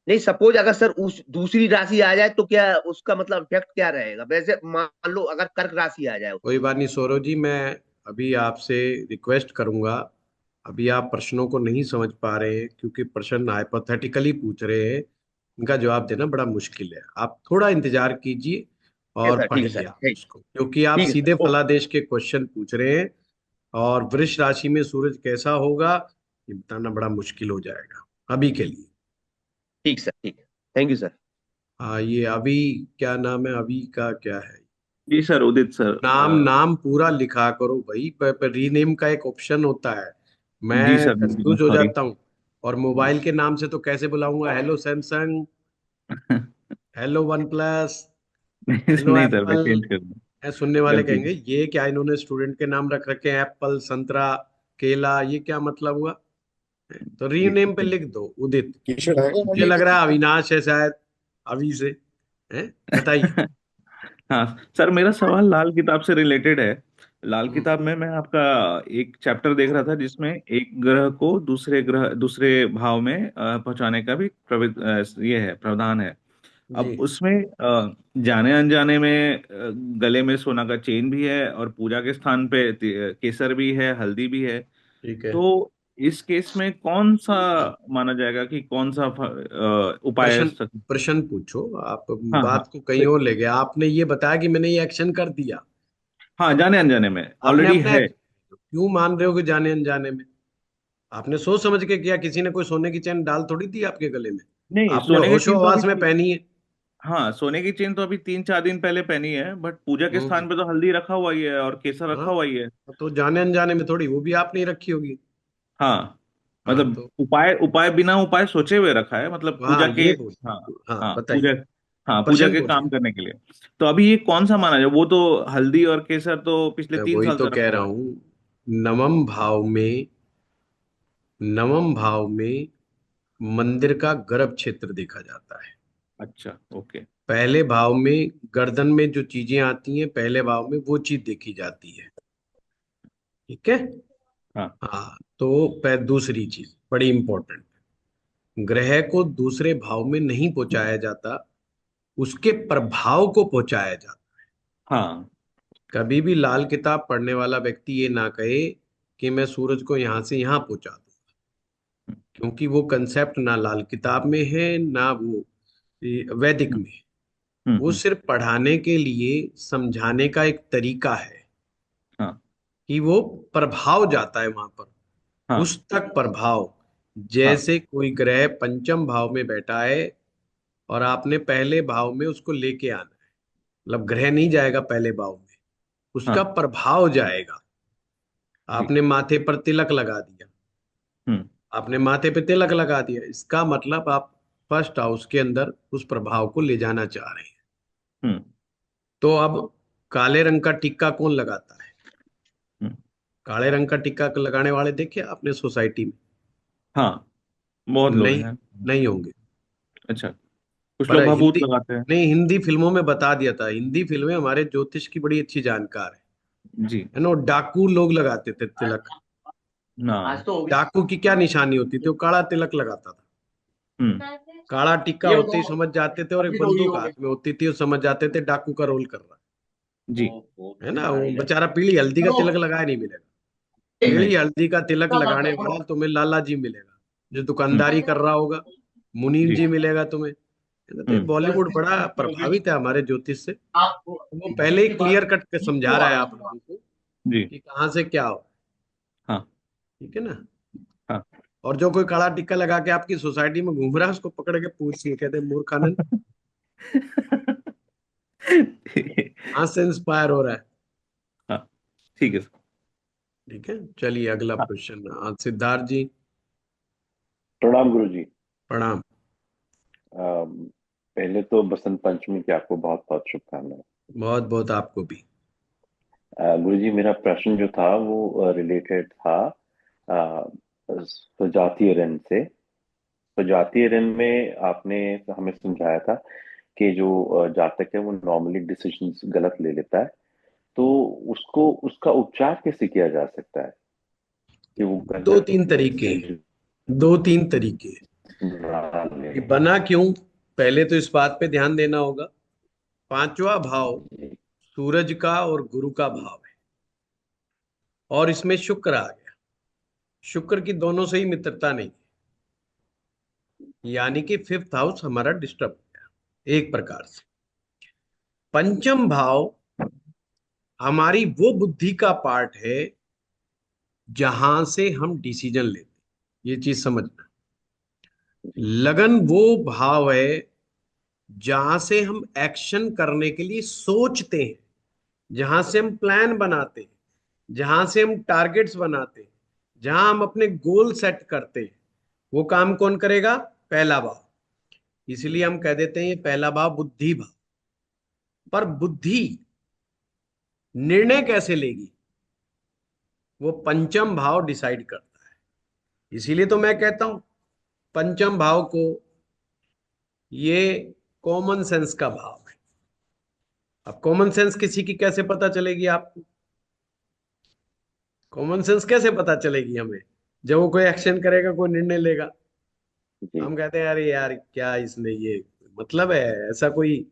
नहीं, सपोज अगर सर उस दूसरी राशि आ जाए तो क्या उसका मतलब इफेक्ट क्या रहेगा, वैसे मान लो अगर कर्क राशि आ जाए कोई उसमें। बात नहीं सौरभ जी, मैं अभी आपसे रिक्वेस्ट करूंगा। अभी आप प्रश्नों को नहीं समझ पा रहे हैं क्योंकि प्रश्न हाइपोथेटिकली पूछ रहे हैं, इनका जवाब देना बड़ा मुश्किल है। आप थोड़ा इंतजार कीजिए और ठीक है पढ़िए सर, आप ठीक। उसको, क्योंकि आप ठीक है सीधे सर, ओके। फलादेश के क्वेश्चन पूछ रहे हैं। और वृष राशि में सूरज कैसा होगा ये बताना बड़ा मुश्किल हो जाएगा अभी के लिए। ठीक सर, ठीक है। Thank you sir. हाँ ये अभी, क्या नाम है अभी का, क्या है जी सर, उदित सर। नाम? नाम पूरा लिखा करो भाई, रीनेम का एक ऑप्शन होता है। जी मैं सर, बिल्कुल कंफ्यूज हो सॉरी। जाता हूँ। और मोबाइल के नाम से तो कैसे बुलाऊंगा, hello Samsung, hello OnePlus, hello नहीं सर, मैं एप्पल। चेंज कर दूँ। सुनने वाले गलती कहेंगे ये क्या इन्होंने स्टूडेंट के नाम रख रखे हैं, एप्पल, संतरा, केला, ये क्या मतलब हुआ? तो जी रीनेम पे लिख दो उदित। टी-शर्ट है क्या मुझे भाई? लग रहा है अविनाश है शायद, अभी से है। बताइए। हाँ सर, मेरा सवाल लाल किताब से रिलेटेड है। लाल हम्म। किताब में मैं आपका एक चैप्टर देख रहा था जिसमें एक ग्रह को दूसरे भाव में पहुंचाने का भी ये है, प्रावधान है। जी। अब उसमें जाने अनजाने में गले में सोना का चेन भी है और पूजा के स्थान पे केसर भी है, हल्दी भी है। ठीक है। तो इस केस में कौन सा माना जाएगा कि कौन सा उपाय प्रश्न प्रश्न पूछो आप। हाँ हाँ। बात को कहीं और ले गए, आपने ये बताया कि मैंने ये एक्शन कर दिया। हाँ, जाने अनजाने में आपने ऑलरेडी अपना है। क्यों मान रहे हो कि जाने अनजाने में? आपने सोच समझ के किया, किसी ने कोई सोने की चैन डाल थोड़ी दी आपके गले में। नहीं, आपने सोने की होशो चेन तो हवास में पहनी है। हाँ, सोने की चेन तो अभी 3-4 दिन पहले पहनी है, बट पूजा के हम्म। स्थान पे तो हल्दी रखा हुआ ही है और केसर हाँ रखा हुआ ही है। तो जाने अनजाने में थोड़ी वो भी आपने ही रखी होगी। हाँ हाँ मतलब तो उपाय उपाय बिना उपाय सोचे हुए रखा है, मतलब हाँ पूजा के। ये बोल। हाँ। हाँ हाँ पूजा। बताइए, हाँ पूजा प्रश्न के पूछिए। काम करने के लिए। तो अभी ये कौन सा माना जाए? वो तो हल्दी और केसर तो पिछले मैं 3 साल वही तो से कह रखा रहा हुआ है। हूँ, नवम भाव में, नवम भाव में मंदिर का गर्भ क्षेत्र देखा जाता है। अच्छा, ओके। पहले भाव में गर्दन में जो चीजें आती हैं, पहले भाव में वो चीज देखी जाती है। ठीक है। हाँ। हाँ तो दूसरी चीज बड़ी इंपॉर्टेंट, ग्रह को दूसरे भाव में नहीं पहुंचाया जाता, उसके प्रभाव को पहुंचाया जाता। हाँ। कभी भी लाल किताब पढ़ने वाला व्यक्ति ये ना कहे कि मैं सूरज को यहां से यहां पहुंचा दूं, क्योंकि वो कंसेप्ट ना लाल किताब में है ना वो वैदिक हम्म। में है। वो हम्म। सिर्फ पढ़ाने के लिए, समझाने का एक तरीका है हाँ। कि वो प्रभाव जाता है वहां पर, हाँ। उस तक प्रभाव। हाँ। जैसे कोई ग्रह पंचम भाव में बैठा है और आपने पहले भाव में उसको लेके आना है, मतलब ग्रह नहीं जाएगा पहले भाव में, उसका हाँ। प्रभाव जाएगा। जी। आपने माथे पर तिलक लगा दिया, हम्म। आपने माथे पे तिलक लगा दिया, इसका मतलब आप फर्स्ट हाउस के अंदर उस प्रभाव को ले जाना चाह रहे हैं। हम्म। तो अब काले रंग का टिक्का कौन लगाता है? हम्म। काले रंग का टिक्का लगाने वाले देखे आपने सोसाइटी में? हाँ, बहुत लोग नहीं, हैं। नहीं होंगे। अच्छा। कुछ पर लोग भभूत हिंदी, लगाते हैं। नहीं, हिंदी फिल्मों में बता दिया था, हिंदी फिल्में हमारे ज्योतिष की बड़ी अच्छी जानकार जी। है ना। डाकू लोग लगाते थे तिलक। ना। डाकू की क्या निशानी होती थी? वो काला तिलक लगाता था। हम्म। काला टिक्का होते ही समझ जाते थे, और एक बंदूक हाथ में होती थी, वो समझ जाते थे डाकू का रोल कर रहा जी। है ना। वो बेचारा पीली हल्दी का तिलक लगाया नहीं मिलेगा। पीली नहीं। हल्दी का तिलक लगाने वाला तुम्हें लाला जी मिलेगा, जो दुकानदारी कर रहा होगा, मुनीम जी। जी मिलेगा तुम्हें, है ना। तो ये हम्म। बॉलीवुड बड़ा प्रभावित है हमारे ज्योतिष से। वो पहले ही क्लियर कट के समझा रहा है आप लोगों को जी। कि कहाँ से क्या हो। हाँ। ठीक है ना। हाँ। और जो कोई काला टिक्का लगा के आपकी सोसाइटी में घूम रहा है, उसको पकड़ के पूछिए, कहते हैं मूर्खानंद, कहाँ से इंस्पायर हो रहा है? हाँ, ठीक है सर। ठीक है, चलिए अगला हाँ। क्वेश्चन। आज सिद्धार्थ जी, प्रणाम गुरु जी। प्रणाम। पहले तो बसंत पंचमी की आपको बहुत बहुत शुभकामनाएं। बहुत बहुत आपको भी। गुरु जी, मेरा प्रश्न जो था वो रिलेटेड था अ, सजातीय ऋण से। सजातीय ऋण में आपने हमें समझाया था कि जो जातक है वो नॉर्मली डिसीजंस गलत ले लेता है, तो उसको उसका उपचार कैसे किया जा सकता है कि वो दो गलत तीन तरीके, decision दो तीन तरीके ना ले। कि बना क्यों, पहले तो इस बात पे ध्यान देना होगा। पांचवा भाव जी। सूरज का और गुरु का भाव है, और इसमें शुक्र आ गया। शुक्र की दोनों से ही मित्रता नहीं है, यानी कि फिफ्थ हाउस हमारा डिस्टर्ब हो गया एक प्रकार से। पंचम भाव हमारी वो बुद्धि का पार्ट है जहां से हम डिसीजन लेते हैं, ये चीज समझना। जी। लगन वो भाव है जहां से हम एक्शन करने के लिए सोचते हैं, जहां से हम प्लान बनाते हैं, जहां से हम टारगेट्स बनाते हैं, जहां हम अपने गोल सेट करते हैं, वो काम कौन करेगा? पहला भाव। इसलिए हम कह देते हैं ये पहला भाव बुद्धि भाव। पर बुद्धि निर्णय कैसे लेगी, वो पंचम भाव डिसाइड करता है। इसीलिए तो मैं कहता हूं पंचम भाव को ये कॉमन सेंस का भाव है। अब कॉमन सेंस किसी की कैसे पता चलेगी आपको? कॉमन सेंस कैसे पता चलेगी हमें? जब वो कोई एक्शन करेगा, कोई निर्णय लेगा, जी। हम कहते हैं अरे यार क्या इसने ये, मतलब है ऐसा कोई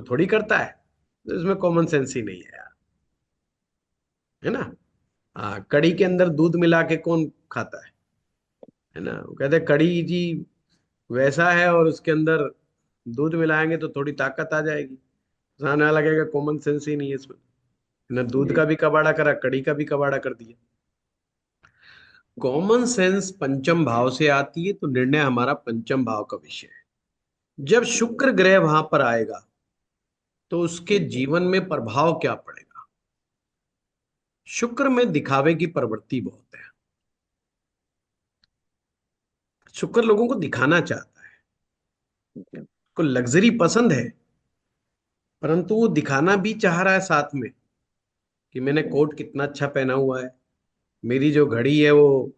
थोड़ी करता है। तो इसमें कॉमन सेंस ही नहीं है यार, है ना। हाँ, कड़ी के अंदर दूध मिला के कौन खाता है ना। वो कहते हैं कड़ी जी वैसा है, और उसके अंदर दूध मिलाएंगे तो थोड़ी ताकत आ जाएगी। सामने वाला लगेगा कॉमन सेंस ही नहीं है इसमें, ना दूध जी। का भी कबाड़ा करा, कड़ी का भी कबाड़ा कर दिया। कॉमन सेंस पंचम भाव से आती है, तो निर्णय हमारा पंचम भाव का विषय है। जब शुक्र ग्रह वहां पर आएगा तो उसके जीवन में प्रभाव क्या पड़ेगा? शुक्र में दिखावे की प्रवृत्ति बहुत है। शुक्र लोगों को दिखाना चाहता है, को लग्जरी पसंद है, परंतु वो दिखाना भी चाह रहा है साथ में कि मैंने कोट कितना अच्छा पहना हुआ है, मेरी जो घड़ी है वो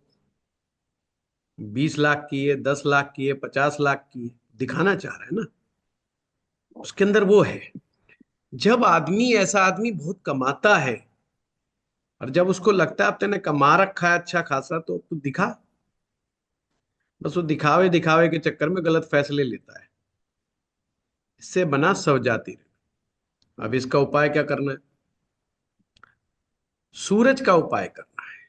20 लाख की है, 10 लाख की है, 50 लाख की है, दिखाना चाह रहा है ना, उसके अंदर वो है। जब आदमी, ऐसा आदमी बहुत कमाता है और जब उसको लगता है अब तेने कमा रखा है अच्छा खासा, तो तू दिखा, बस वो दिखावे दिखावे के चक्कर में गलत फैसले लेता है। इससे बना स्वजाति। अब इसका उपाय क्या करना है? सूरज का उपाय करना है,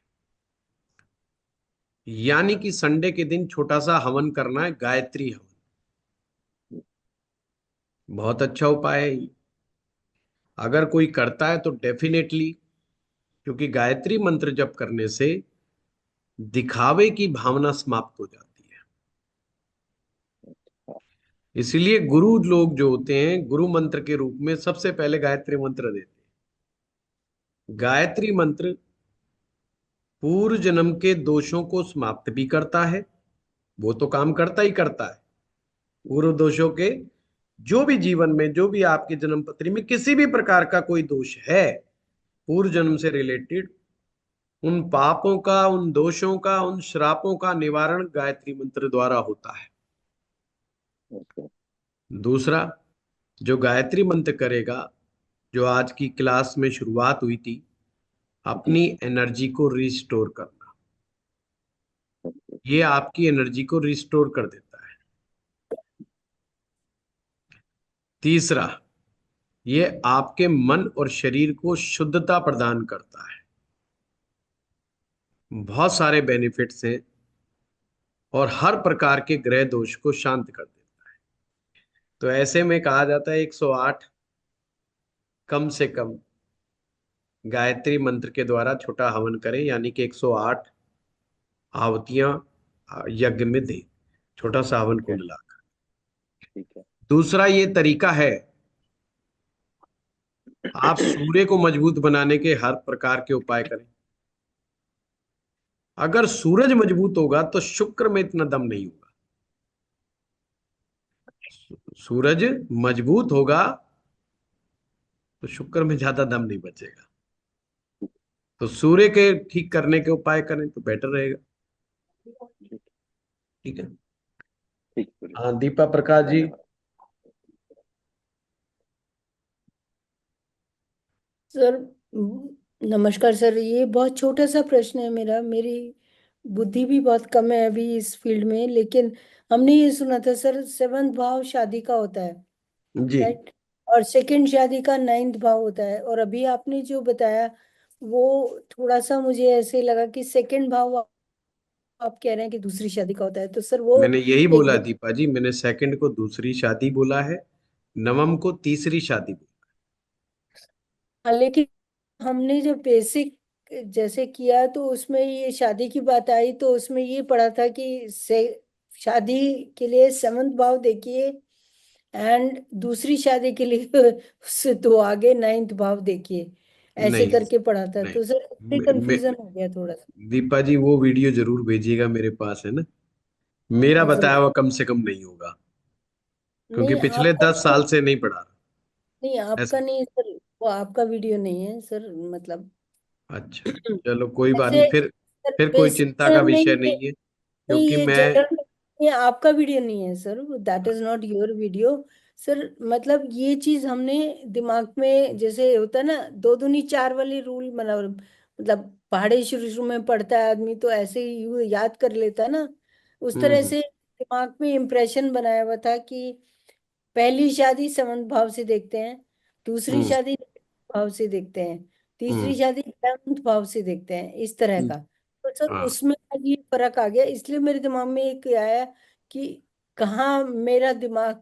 यानी कि संडे के दिन छोटा सा हवन करना है, गायत्री हवन। बहुत अच्छा उपाय है ये। अगर कोई करता है तो डेफिनेटली, क्योंकि गायत्री मंत्र जप करने से दिखावे की भावना समाप्त हो जाती है। इसीलिए गुरु लोग जो होते हैं, गुरु मंत्र के रूप में सबसे पहले गायत्री मंत्र देते हैं। गायत्री मंत्र पूर्व जन्म के दोषों को समाप्त भी करता है, वो तो काम करता ही करता है। पूर्व दोषों के, जो भी जीवन में, जो भी आपकी जन्म पत्री में किसी भी प्रकार का कोई दोष है पूर्व जन्म से रिलेटेड, उन पापों का, उन दोषों का, उन श्रापों का निवारण गायत्री मंत्र द्वारा होता है। दूसरा, जो गायत्री मंत्र करेगा, जो आज की क्लास में शुरुआत हुई थी, अपनी एनर्जी को रिस्टोर करना, ये आपकी एनर्जी को रिस्टोर कर देता है। तीसरा, ये आपके मन और शरीर को शुद्धता प्रदान करता है। बहुत सारे बेनिफिट्स हैं और हर प्रकार के ग्रह दोष को शांत कर देता है। तो ऐसे में कहा जाता है 108 कम से कम गायत्री मंत्र के द्वारा छोटा हवन करें, यानी कि 108 आहुतियां यज्ञ में दें, छोटा सा हवन कुंड लाकर। ठीक है। दूसरा ये तरीका है, आप सूर्य को मजबूत बनाने के हर प्रकार के उपाय करें। अगर सूरज मजबूत होगा तो शुक्र में इतना दम नहीं होगा। सूरज मजबूत होगा तो शुक्र में ज्यादा दम नहीं बचेगा। तो सूर्य के ठीक करने के उपाय करें तो बेटर रहेगा। ठीक है। ठीक गुरु जी, हाँ, दीपा प्रकाश जी। धन्यवाद। सर नमस्कार सर। ये बहुत छोटा सा प्रश्न है मेरा। मेरी बुद्धि भी बहुत कम है अभी इस फील्ड में, लेकिन हमने ये सुना था सर, सेवंथ भाव शादी का होता है, जी, राइट? और सेकंड शादी का नाइन्थ भाव होता है। और अभी आपने जो बताया वो थोड़ा सा मुझे ऐसे लगा कि सेकंड भाव आप कह रहे हैं कि दूसरी शादी का होता है, तो सर वो मैंने यही बोला एकदम। दीपा जी, मैंने सेकंड को दूसरी शादी बोला है, नवम को तीसरी शादी बोला। हाँ, लेकिन हमने जब बेसिक जैसे किया तो उसमें ये शादी की बात आई, तो उसमें ये पढ़ा था कि से शादी के लिए सेवंथ भाव देखिए, एंड दूसरी शादी के लिए उससे तो आगे नाइन्थ भाव देखिए, ऐसे नहीं, करके पढ़ा था। नहीं, तो सर इससे कंफ्यूजन हो गया थोड़ा सा। दीपा जी वो वीडियो जरूर भेजिएगा, मेरे पास है ना। मेरा हाँ सर। बताया हुआ कम से कम नहीं होगा, क्योंकि नहीं पिछले आपका 10 साल से नहीं पढ़ा रहा। नहीं, आपका ऐसा? नहीं सर, वो आपका वीडियो नहीं है सर, मतलब। अच्छा, चलो कोई बात नहीं, ऐसे फिर सर फिर कोई बेसिक चिंता का हमने विषय ये, नहीं है, नहीं क्योंकि ये मैं, जनरल, ये आपका वीडियो नहीं है sir, that is not your video sir. मतलब ये चीज हमने दिमाग में, जैसे होता है ना दो दूनी चार वाली रूल, मतलब पहाड़े शुरू शुरू में पढ़ता है आदमी तो ऐसे ही याद कर लेता है ना, उस तरह हम्म, से दिमाग में इम्प्रेशन बनाया हुआ था कि पहली शादी सेवंथ भाव से देखते हैं, दूसरी हम्म, शादी भाव से देखते हैं, तीसरी हम्म, शादी 11th भाव से देखते हैं, इस तरह हम्म, का। तो सर हाँ, उसमें आज ये फर्क आ गया, इसलिए मेरे दिमाग में एक आया कि कहाँ मेरा दिमाग,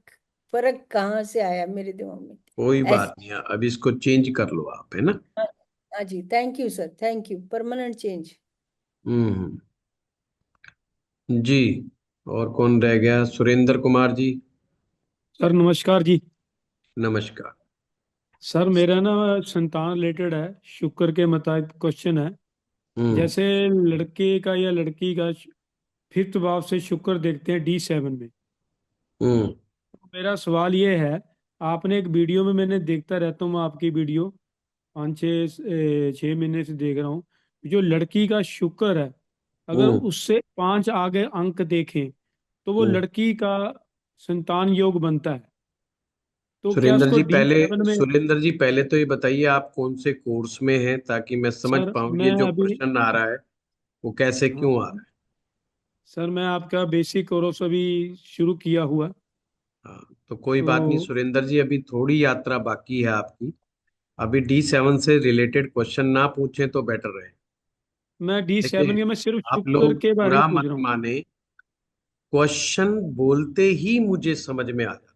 फर्क कहाँ से आया मेरे दिमाग में। कोई ऐसे। बात नहीं, अब इसको चेंज कर लो आप, है ना। हाँ। हाँ जी, thank you sir, thank you, permanent change. हम्म, जी। और कौन रह गया? सुरेंद्र कुमार जी। सर नमस्कार जी। नमस्कार। सर मेरा ना संतान रिलेटेड है, शुक्र के मुताबिक क्वेश्चन है। हम्म, जैसे लड़के का या लड़की का 5th भाव से शुक्र देखते हैं D7 में। हम्म। मेरा सवाल ये है, आपने एक वीडियो में, मैंने देखता रहता हूँ आपकी वीडियो, 5-6 महीने से देख रहा हूँ, जो लड़की का शुक्र है, अगर हम्म। उससे 5 आगे अंक देखें तो वो हम्म। लड़की का संतान योग बनता है। तो क्या सुरेंद्र उसको जी पहले D7 में? सुरेंद्र जी पहले तो ये बताइए आप कौन से कोर्स में हैं, ताकि मैं समझ सर पाऊं ये मैं जो अभी, क्वेश्चन आ रहा है वो कैसे क्यों आ हाँ रहा है। सर, मैं आपका बेसिक कोर्स अभी शुरू किया हुआ। हाँ, तो कोई बात नहीं तो सुरेंद्र जी, अभी थोड़ी यात्रा बाकी है आपकी। अभी D7 से रिलेटेड क्वेश्चन ना पूछें तो बेटर रहे। मैं D7 देखिए, के, मैं सिर्फ आप शुक्र लोग के बारे में बुरा पूछ मत रहा हूँ। माने, क्वेश्चन बोलते ही मुझे समझ में आ जाता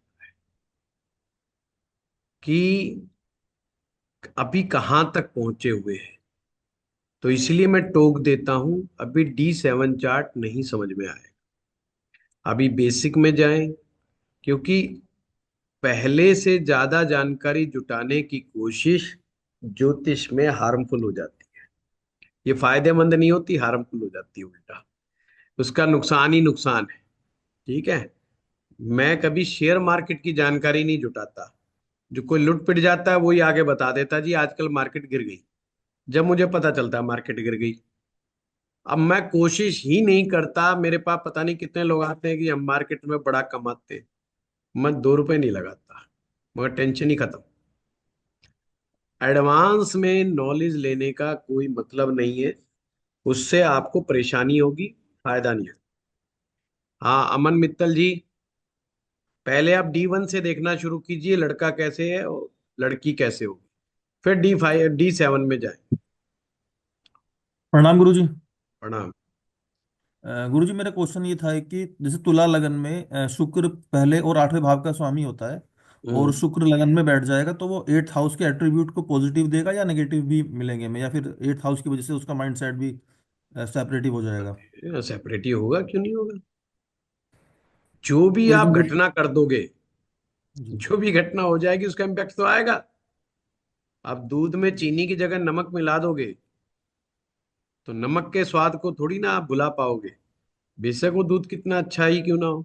कि अभी कहाँ तक पहुंचे हुए हैं, तो इसलिए मैं टोक देता हूं अभी D7 चार्ट नहीं समझ में आए, अभी बेसिक में जाएं। क्योंकि पहले से ज्यादा जानकारी जुटाने की कोशिश ज्योतिष में हार्मफुल हो जाती है। ये फायदेमंद नहीं होती, हार्मफुल हो जाती है उल्टा, उसका नुकसान ही नुकसान है। ठीक है, मैं कभी शेयर मार्केट की जानकारी नहीं जुटाता। जो कोई लुट पिट जाता है वही आगे बता देता जी आजकल मार्केट गिर गई, जब मुझे पता चलता है मार्केट गिर गई। अब मैं कोशिश ही नहीं करता, मेरे पास पता नहीं कितने लोग आते हैं कि हम मार्केट में बड़ा कमाते हैं, मैं 2 रुपए नहीं लगाता, मगर टेंशन ही खत्म। एडवांस में नॉलेज लेने का कोई मतलब नहीं है, उससे आपको परेशानी होगी, फायदा नहीं है। हाँ अमन मित्तल जी, पहले आप D1 से देखना शुरू कीजिए लड़का कैसे है और लड़की कैसे होगी, फिर D7 में जाए। प्रणाम गुरुजी। प्रणाम। गुरुजी मेरा क्वेश्चन ये था कि जैसे तुला लगन में शुक्र पहले और 8वें भाव का स्वामी होता है, और हम्म। शुक्र लगन में बैठ जाएगा तो वो 8th हाउस के एट्रीब्यूट को पॉजिटिव देगा या नेगेटिव भी मिलेंगे में, या फिर 8th हाउस की वजह से उसका माइंड सेट भी सेपरेटिव हो जाएगा? सेपरेट ही होगा, क्यों नहीं होगा। जो भी तो आप इसमें घटना कर दोगे, जी। जो भी घटना हो जाएगी उसका इम्पैक्ट तो आएगा। आप दूध में चीनी की जगह नमक मिला दोगे तो नमक के स्वाद को थोड़ी ना आप भुला पाओगे, बेशक वो दूध कितना अच्छा ही क्यों ना हो,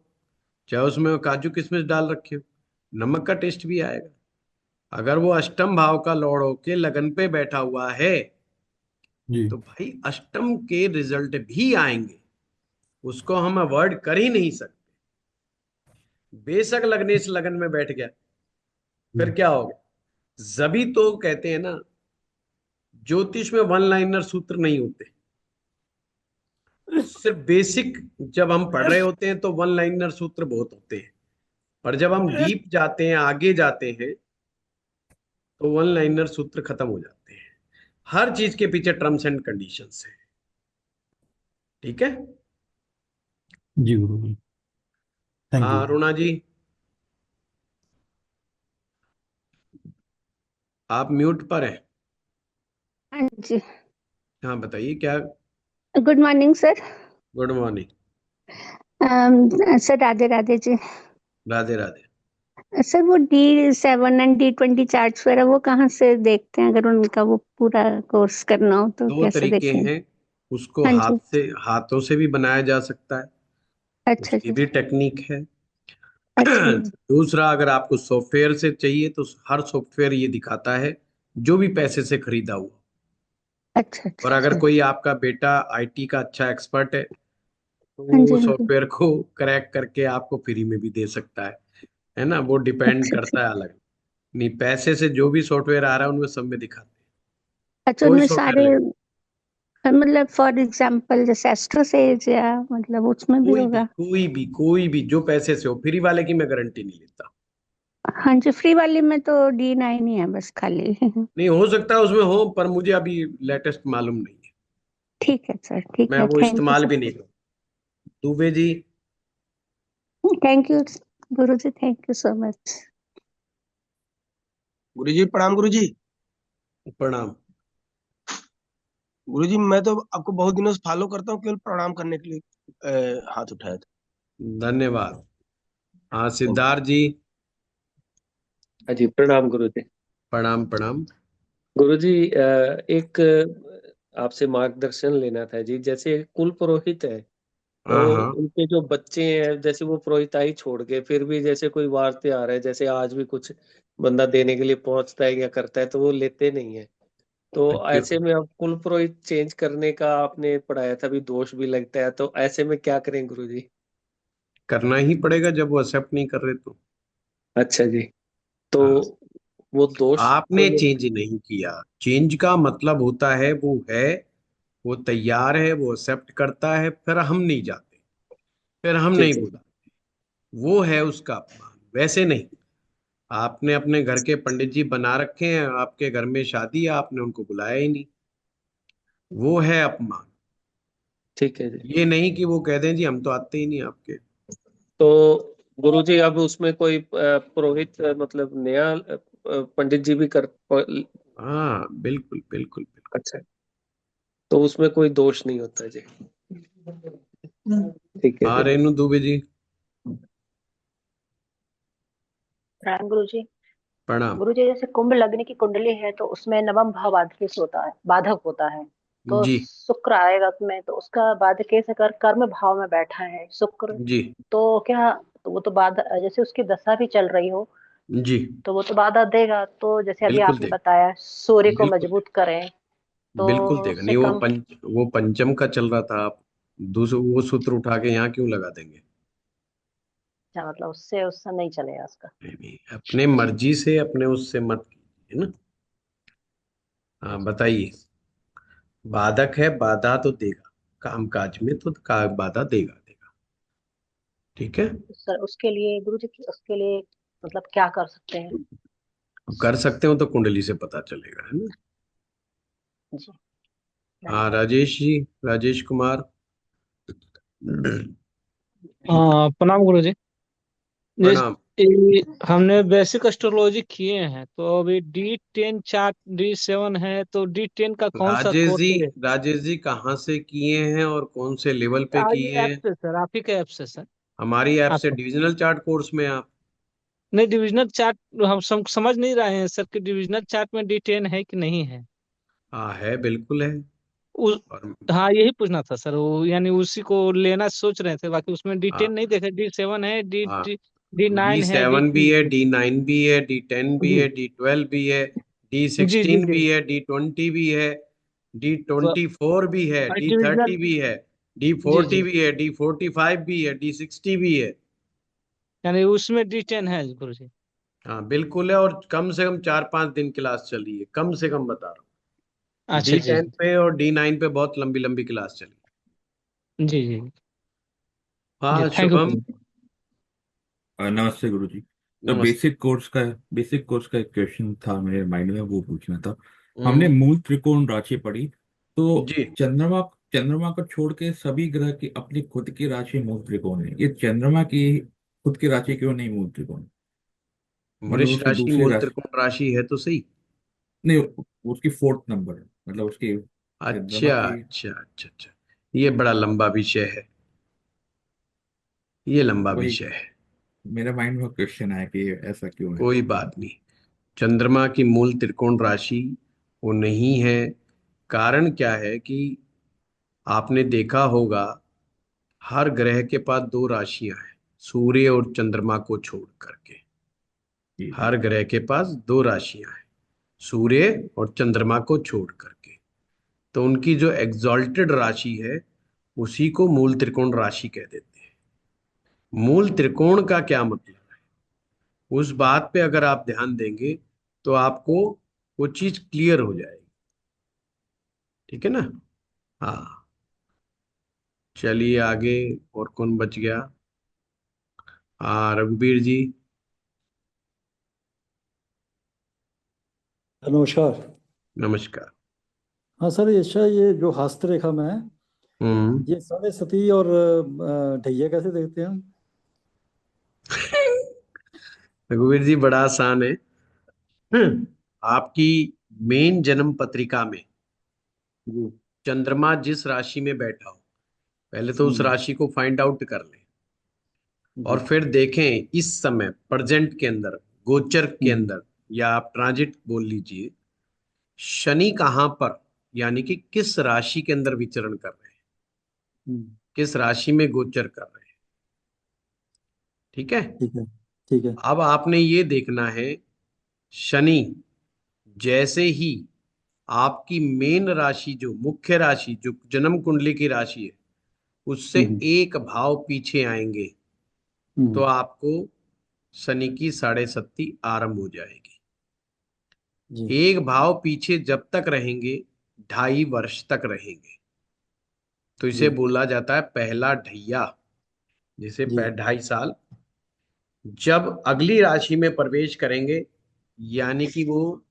चाहे उसमें काजू किशमिश डाल रखे हो, नमक का टेस्ट भी आएगा। अगर वो अष्टम भाव का लॉर्ड होके लगन पे बैठा हुआ है जी। तो भाई अष्टम के रिजल्ट भी आएंगे, उसको हम अवॉइड कर ही नहीं सकते। बेशक लग्नेश लगन में बैठ गया, फिर जी। क्या हो गया। जभी तो कहते हैं ना, ज्योतिष में वन लाइनर सूत्र नहीं होते, सिर्फ बेसिक जब हम पढ़ रहे होते हैं तो वन लाइनर सूत्र बहुत होते हैं, पर जब हम डीप जाते हैं, आगे जाते हैं, तो वन लाइनर सूत्र खत्म हो जाते हैं। हर चीज के पीछे टर्म्स एंड कंडीशंस है। ठीक है। जी गुरुजी, थैंक हाँ यू। अरुणा जी, आप म्यूट पर हैं। हाँ जी। हाँ बताइए क्या। Good morning sir. Good morning. Sir Radhe Radhe ji. Radhe Radhe. Sir वो D7 एंड D20 चार्ट्स वगैरह वो कहाँ से देखते हैं, अगर उनका वो पूरा कोर्स करना हो तो दो कैसे तरीके देखेंगे? हैं, उसको हाँ हाथ जी। से, हाथों से भी बनाया जा सकता है, अच्छा उसकी जी। भी टेक्निक है। अच्छा जी। दूसरा, अगर आपको सॉफ्टवेयर से चाहिए तो हर सॉफ्टवेयर ये दिखाता है जो भी पैसे से खरीदा हुआ। अच्छा और अच्छा अगर अच्छा। कोई आपका बेटा आईटी का अच्छा एक्सपर्ट है तो हाँ वो जी हाँ जी। सॉफ्टवेयर को क्रैक करके आपको फ्री में भी दे सकता है ना, वो डिपेंड अच्छा अच्छा। करता है अलग। नहीं, पैसे से जो भी सॉफ्टवेयर आ रहा है उनमें सब में दिखाते हैं, अच्छा कोई उनमें सॉफ्टवेयर सारे, ले, मतलब फॉर एग्जांपल जैसे एस्ट्रोसेज या मतलब उसमें भी होगा? कोई भी जो पैसे से हो, फ्री वाले की मैं गारंटी नहीं लेता। हाँ जी, फ्री वाले में तो D9 ही है बस खाली। नहीं, हो सकता है उसमें हो, पर मुझे अभी लेटेस्ट मालूम नहीं है, ठीक है सर, ठीक मैं है, वो थैंक यू इस्तेमाल सर। भी नहीं करूँ। Dubey ji. Thank you Guru ji, thank you so much. गुरुजी प्रणाम गुरुजी। प्रणाम। गुरुजी मैं तो आपको बहुत दिनों से फॉलो करता हूँ, केवल प्रणाम करने के लिए हाथ उठाया था। धन्यवाद। हाँ थैंक यू। सिद्धार्थ जी। जी प्रणाम गुरु जी। प्रणाम प्रणाम। गुरु जी एक आपसे मार्गदर्शन लेना था जी। जैसे कुल पुरोहित है तो हाँ हाँ उनके जो बच्चे हैं, जैसे वो पुरोहिताई छोड़ के फिर भी जैसे कोई वार त्योहार है, जैसे आज भी कुछ बंदा देने के लिए पहुंचता है या करता है तो वो लेते नहीं है। तो क्यों ऐसे में अब कुल पुरोहित चेंज करने का आपने पढ़ाया था, भी दोष भी लगता है, तो ऐसे में क्या करें गुरुजी? करना ही पड़ेगा जब वो एक्सेप्ट नहीं कर रहे तो। अच्छा जी। तो हाँ, वो दोष को आपने चेंज नहीं किया। चेंज का मतलब होता है वो है, वो तैयार है, वो एक्सेप्ट करता है, फिर हम नहीं जाते, फिर हम नहीं ठीक है। बुलाते, वो है उसका अपमान। वैसे नहीं, आपने अपने घर के पंडित जी बना रखे हैं, आपके घर में शादी है, आपने उनको बुलाया ही नहीं, वो है अपमान। ठीक है जी। ये नहीं कि वो कह दें जी हम तो आते ही नहीं आपके। तो गुरुजी अब उसमें कोई पुरोहित मतलब नया पंडित जी भी हाँ बिल्कुल बिल्कुल बिल्कुल। अच्छा, तो उसमें कोई दोष नहीं होता जी। ठीक है हाँ जी। रेणु दुबे जी, प्रणाम गुरुजी। प्रणाम। गुरुजी, जैसे कुंभ लग्न की कुंडली है तो उसमें नवम भाव बाधकेश होता है, बाधक होता है। तो जी शुक्र आएगा उसमें, तो उसका बाधकेश अगर कर्म भाव में बैठा है शुक्र, जी तो क्या, तो वो तो बाधा, जैसे उसकी दशा भी चल रही हो जी, तो वो तो बाधा देगा। तो जैसे अभी बिल्कुल आपने देगा, बताया सूर्य को बिल्कुल मजबूत करें, बिल्कुल तो देगा। उससे नहीं, वो कम। वो पंचम का चल रहा था, आप दूसरे वो सूत्र उठा के यहाँ क्यों लगा देंगे? अच्छा, मतलब उससे नहीं चलेगा उसका। नहीं नहीं, अपने मर्जी से, अपने उससे मत कीजिए ना। हाँ बताइए। बाधक है, बाधा तो देगा, काम काज में तो का बाधा देगा देगा। ठीक है। सर उसके लिए गुरुजी, उसके लिए मतलब क्या कर सकते हैं? अब कर सकते हो तो कुंडली से पता चलेगा, है ना। जी, हाँ धन्यवाद। राजेश जी, राजेश कुमार। प्रणाम गुरुजी। जैसे प्रणाम। हमने बेसिक एस्ट्रोलॉजी किए हैं, तो अभी D10 चार्ट D7 है, तो D10 का कौन सा राजेश कोर्स जी, है? राजेश जी कहाँ से किए हैं और कौन से लेवल पे आज किए ऐप हैं? से सर, आप ही के ऐप से सर। हमारी ऐप से आपको डिविजनल चार्ट कोर्स में आप। नहीं, डिविजनल चार्ट हम समझ नहीं रहे हैं सर कि डिविजनल चार्ट में D10 है कि नहीं है। हाँ है, बिल्कुल है। उस और हाँ, यही पूछना था सर, वो यानी उसी को लेना सोच रहे थे, बाकी उसमें D10 हाँ नहीं देखे। D7 है, डी हाँ, डी D9 है, डी D7 भी है, D9 भी है, D10 भी जी है, D12 भी है, डी जी जी सिक्सटीन जी। भी है, D20 भी है, तो D24 भी है, D30 डिविजनल, भी है, डी जी फोर्टी जी, भी है, D45 भी है, D60 भी है। यानी उसमें D10 है गुरु जी। हाँ बिल्कुल है, और कम से कम 4-5 दिन क्लास चली है, कम से कम बता रहा हूँ। अच्छा जी D10 पे और D9 पे बहुत लंबी लंबी क्लास चली। जी जी जी। हाँ थैंक यू शुभम। गुरु नमस्ते गुरुजी। तो नमस्ते। बेसिक कोर्स का एक क्वेश्चन था मेरे माइंड में, वो पूछना था। हमने हम्म। मूल त्रिकोण राशि पढ़ी, तो जी। चंद्रमा चंद्रमा को छोड़ के सभी ग्रह की अपनी खुद की राशि मूल त्रिकोण है, ये चंद्रमा की खुद की राशि क्यों नहीं मूल त्रिकोण? मतलब वृष उसकी राशि दूसरी मूल राशि त्रिकोण राशि है तो सही। नहीं, उसकी फोर्थ नंबर है, मतलब उसकी चंद्रमा अच्छा की। अच्छा अच्छा अच्छा, ये बड़ा लंबा विषय है, ये लंबा वही विषय है। मेरे माइंड में क्वेश्चन आया कि ऐसा क्यों है। कोई बात नहीं। चंद्रमा की मूल त्रिकोण राशि वो नहीं है। कारण क्या है कि आपने देखा होगा, हर ग्रह के पास दो राशियां हैं, सूर्य और चंद्रमा को छोड़ करके। जी जी। हर ग्रह के पास दो राशियां हैं, सूर्य और चंद्रमा को छोड़ करके। तो उनकी जो एग्जॉल्टेड राशि है, उसी को मूल त्रिकोण राशि कह देते हैं। मूल त्रिकोण का क्या मतलब, उस बात पे अगर आप ध्यान देंगे तो आपको वो चीज क्लियर हो जाएगी। ठीक है ना। हाँ, चलिए आगे। और कौन बच गया? हाँ रघुवीर जी। नमस्कार। नमस्कार। हाँ सर, ये जो हस्तरेखा में है, हम्म। ये साढ़े सती और ढैया कैसे देखते हैं हम? रघुवीर जी बड़ा आसान है। आपकी मेन जन्म पत्रिका में जी। चंद्रमा जिस राशि में बैठा हो, पहले तो उस हम्म। राशि को फाइंड आउट कर लें, जी। और फिर देखें इस समय प्रेजेंट के अंदर, गोचर के हम्म। अंदर, या आप ट्रांजिट बोल लीजिए, शनि कहाँ पर, यानी कि किस राशि के अंदर विचरण कर रहे हैं। हम्म। किस राशि में गोचर कर रहे हैं। ठीक है। ठीक है। ठीक है। अब आपने ये देखना है, शनि जैसे ही आपकी मेन राशि, जो मुख्य राशि, जो जन्म कुंडली की राशि है, उससे एक भाव पीछे आएंगे तो आपको शनि की 7.5 आरंभ हो जाएगी। जी। एक भाव पीछे जब तक रहेंगे 2.5 वर्ष तक रहेंगे, तो इसे जी। बोला जाता है पहला ढैया, जिसे जी। 2.5 साल। जब अगली राशि में प्रवेश करेंगे, यानी कि वो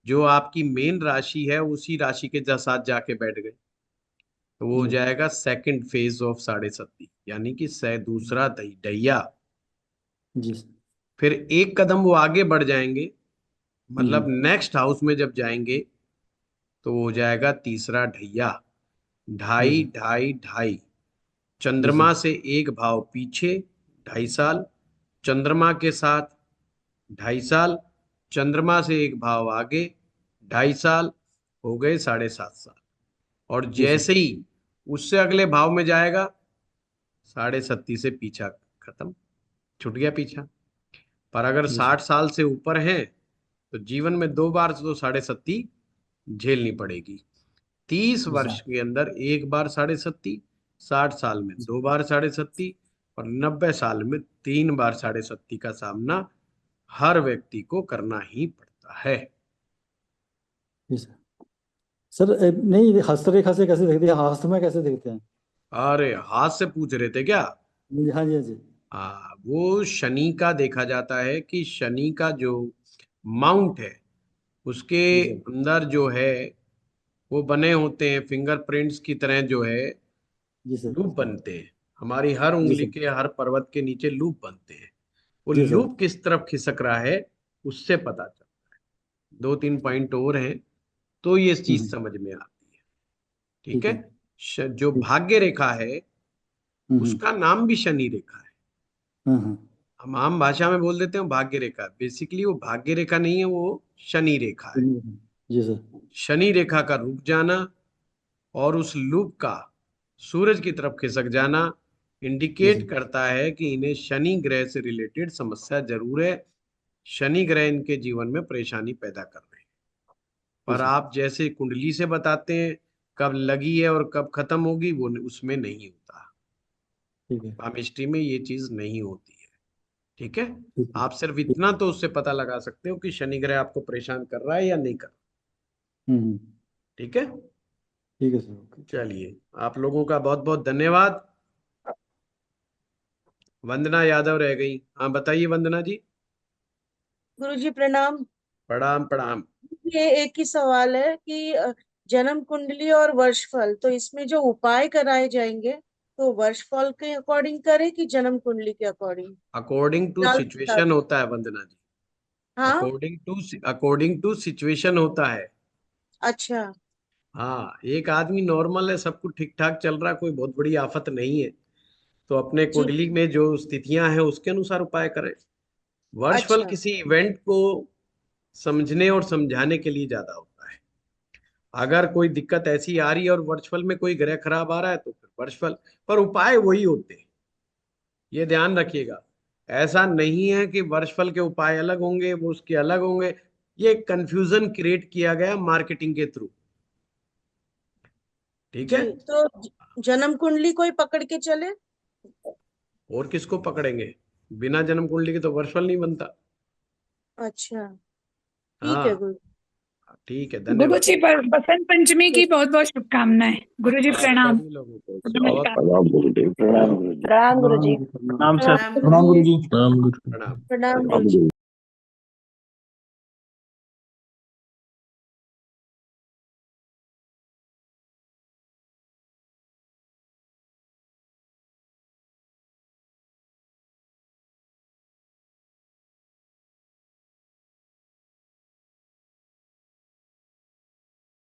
जो आपकी मेन राशि है उसी राशि के साथ जाके बैठ गए, तो वो हो जी। जाएगा सेकंड फेज ऑफ 7.5, यानी कि दूसरा ढैया। जी। फिर एक कदम वो आगे बढ़ जाएंगे, मतलब हम्म। नेक्स्ट हाउस में जब जाएंगे तो वो हो जाएगा तीसरा ढैया। जी ढाई सर। ढाई ढाई, जी चंद्रमा सर। से एक भाव पीछे 2.5 साल, चंद्रमा के साथ 2.5 साल, चंद्रमा से एक भाव आगे 2.5 साल, हो गए 7.5 साल। और जी सर। जैसे ही उससे अगले भाव में जाएगा, 7.5 से पीछा खत्म, छूट गया पीछा। पर अगर जी 60 सर। साल से ऊपर हैं तो जीवन में 2 बार तो 7.5 झेलनी पड़ेगी। 30 जी वर्ष सर। के अंदर एक बार 7.5, 60 साल में 2 बार 7.5, और 90 साल में 3 बार 7.5 का सामना हर व्यक्ति को करना ही पड़ता है। जी सर। सर नहीं, हस्तरेखा से कैसे देखते हैं, हस्त में कैसे देखते हैं? अरे हाथ से पूछ रहे थे क्या? हाँ जी, हाँ जी। हाँ, वो शनि का देखा जाता है कि शनि का जो माउंट है उसके जी सर। अंदर जो है वो बने होते हैं फिंगरप्रिंट्स की तरह, जो है जी सर। लूप बनते हैं। हमारी हर जी उंगली सर। के, हर पर्वत के नीचे लूप बनते हैं। वो जी सर। लूप किस तरफ खिसक रहा है उससे पता चलता है। 2-3 पॉइंट और हैं तो ये चीज हम्म। समझ में आती है। ठीक ठीक है। है। जो ठीक। भाग्य रेखा है हम्म। उसका नाम भी शनि रेखा है। हाँ हाँ। हम आम भाषा में बोल देते हैं भाग्य रेखा, बेसिकली वो भाग्य रेखा नहीं है, वो शनि रेखा है। जी सर। शनि रेखा का रुक जाना और उस लूप का सूरज की तरफ खिसक जाना जी इंडिकेट सर। करता है कि इन्हें शनि ग्रह से रिलेटेड समस्या जरूर है। शनि ग्रह इनके जीवन में परेशानी पैदा कर रहे हैं। जी पर सर। आप जैसे कुंडली से बताते हैं कब लगी है और कब खत्म होगी, वो उसमें नहीं होता। ठीक है। पामिस्ट्री में ये चीज नहीं होती है। ठीक है। ठीक है। आप सिर्फ इतना तो उससे पता लगा सकते हो कि शनि ग्रह आपको परेशान कर रहा है या नहीं कर रहा। हम्म। ठीक है। ठीक है सर। ओके। चलिए, आप लोगों का बहुत बहुत धन्यवाद। वंदना यादव रह गई। हाँ बताइए वंदना जी। गुरुजी प्रणाम। प्रणाम प्रणाम। ये एक ही सवाल है कि जन्म कुंडली और वर्षफल, तो इसमें जो उपाय कराए जाएंगे तो वर्षफल के अकॉर्डिंग करें कि जन्म कुंडली के अकॉर्डिंग? अकॉर्डिंग टू लाल किताब। सिचुएशन होता है वंदना जी। हाँ। अकॉर्डिंग टू सिचुएशन होता है। अच्छा। हाँ, एक आदमी नॉर्मल है, सब कुछ ठीक ठाक चल रहा है, कोई बहुत बड़ी आफत नहीं है, तो अपने जी। कुंडली में जो स्थितियां हैं उसके अनुसार उपाय करें। वर्षफल अच्छा। किसी इवेंट को समझने और समझाने के लिए ज्यादा होता है। अगर कोई दिक्कत ऐसी आ रही है और वर्षफल में कोई ग्रह खराब आ रहा है तो फिर वर्षफल, पर उपाय वही होते हैं, ये ध्यान रखिएगा। ऐसा नहीं है कि वर्षफल के उपाय अलग होंगे वो उसके अलग होंगे। ये कंफ्यूजन क्रिएट किया गया मार्केटिंग के थ्रू। ठीक है। जी, तो जन्म कुंडली कोई पकड़ के चले? और किसको पकड़ेंगे? बिना जन्म कुंडली के तो वर्षफल नहीं बनता। अच्छा, ठीक है हाँ गुरु। ठीक है, गुरु धन्यवाद। जी, बसंत पंचमी की बहुत बहुत शुभकामनाएं। गुरु जी प्रणाम। सभी लोगों को बहुत नमस्कार। प्रणाम गुरुदेव। प्रणाम गुरुजी। प्रणाम गुरुजी। प्रणाम सर। प्रणाम गुरु जी। प्रणाम। प्रणाम प्रणाम गुरुजी।